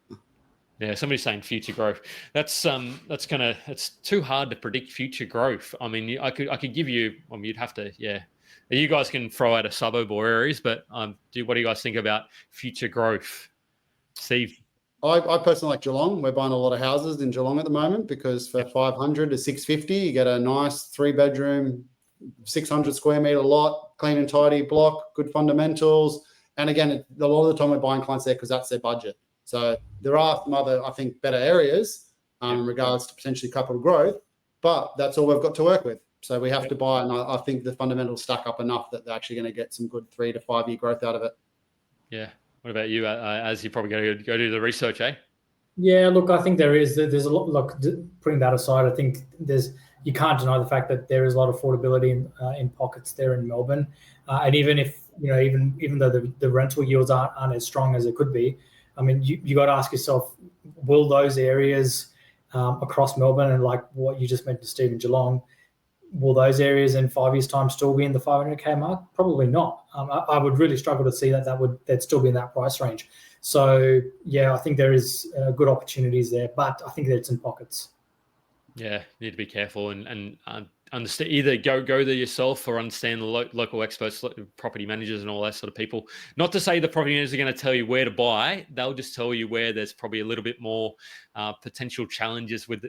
Yeah, somebody's saying future growth. That's it's too hard to predict future growth. I mean, I could give you. I mean, you'd have to. Yeah, you guys can throw out a suburb or areas, but what do you guys think about future growth, Steve? I personally like Geelong. We're buying a lot of houses in Geelong at the moment because for 500 to 650, you get a nice 3-bedroom, 600 square meter lot, clean and tidy block, good fundamentals. And again, a lot of the time we're buying clients there because that's their budget. So there are some other, I think, better areas in regards to potentially capital growth, but that's all we've got to work with. So we have to buy, and I think the fundamentals stack up enough that they're actually going to get some good 3 to 5 year growth out of it. Yeah. What about you, as you probably go do the research, eh? Yeah, look, I think there's a lot. Look, putting that aside, I think you can't deny the fact that there is a lot of affordability in pockets there in Melbourne, and even if even though the rental yields aren't as strong as it could be, I mean, you got to ask yourself, will those areas across Melbourne and like what you just mentioned, Stephen, Geelong, will those areas in 5 years' time still be in the 500K mark? Probably not. I would really struggle to see that'd still be in that price range. So yeah, I think there is good opportunities there, but I think that it's in pockets. Yeah, need to be careful and understand, either go there yourself or understand the local experts, property managers and all that sort of people. Not to say the property managers are going to tell you where to buy. They'll just tell you where there's probably a little bit more potential challenges with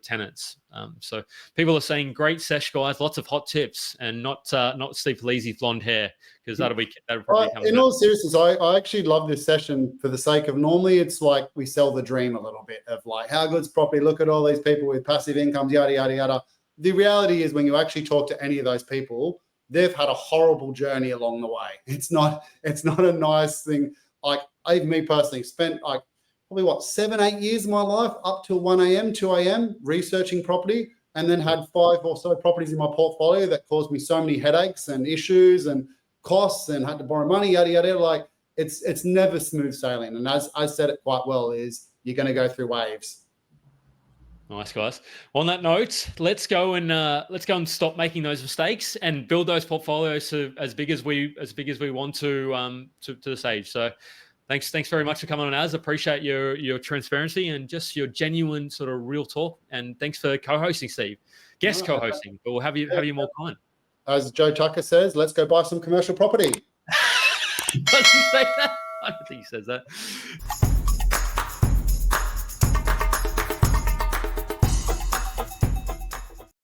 tenants. So people are saying, great sesh, guys, lots of hot tips, and not Steve Leasy's blonde hair, because that'll probably come. In all seriousness, I actually love this session for the sake of, normally it's like we sell the dream a little bit of like, how good's property? Look at all these people with passive incomes, yada, yada, yada. The reality is when you actually talk to any of those people, they've had a horrible journey along the way. It's not a nice thing. Like, me personally spent like probably 7-8 years of my life up till 1 a.m., 2 a.m. researching property, and then had 5 or so properties in my portfolio that caused me so many headaches and issues and costs, and had to borrow money, yada, yada. Like, it's never smooth sailing. And as I said it quite well, is you're going to go through waves. Nice, guys. On that note, let's go and stop making those mistakes and build those portfolios to as big as we want to the stage. So thanks very much for coming on, Az. Appreciate your transparency and just your genuine sort of real talk. And thanks for co-hosting, Steve. Guest co-hosting, but we'll have you more kind. As Joe Tucker says, let's go buy some commercial property. Does he say that? I don't think he says that.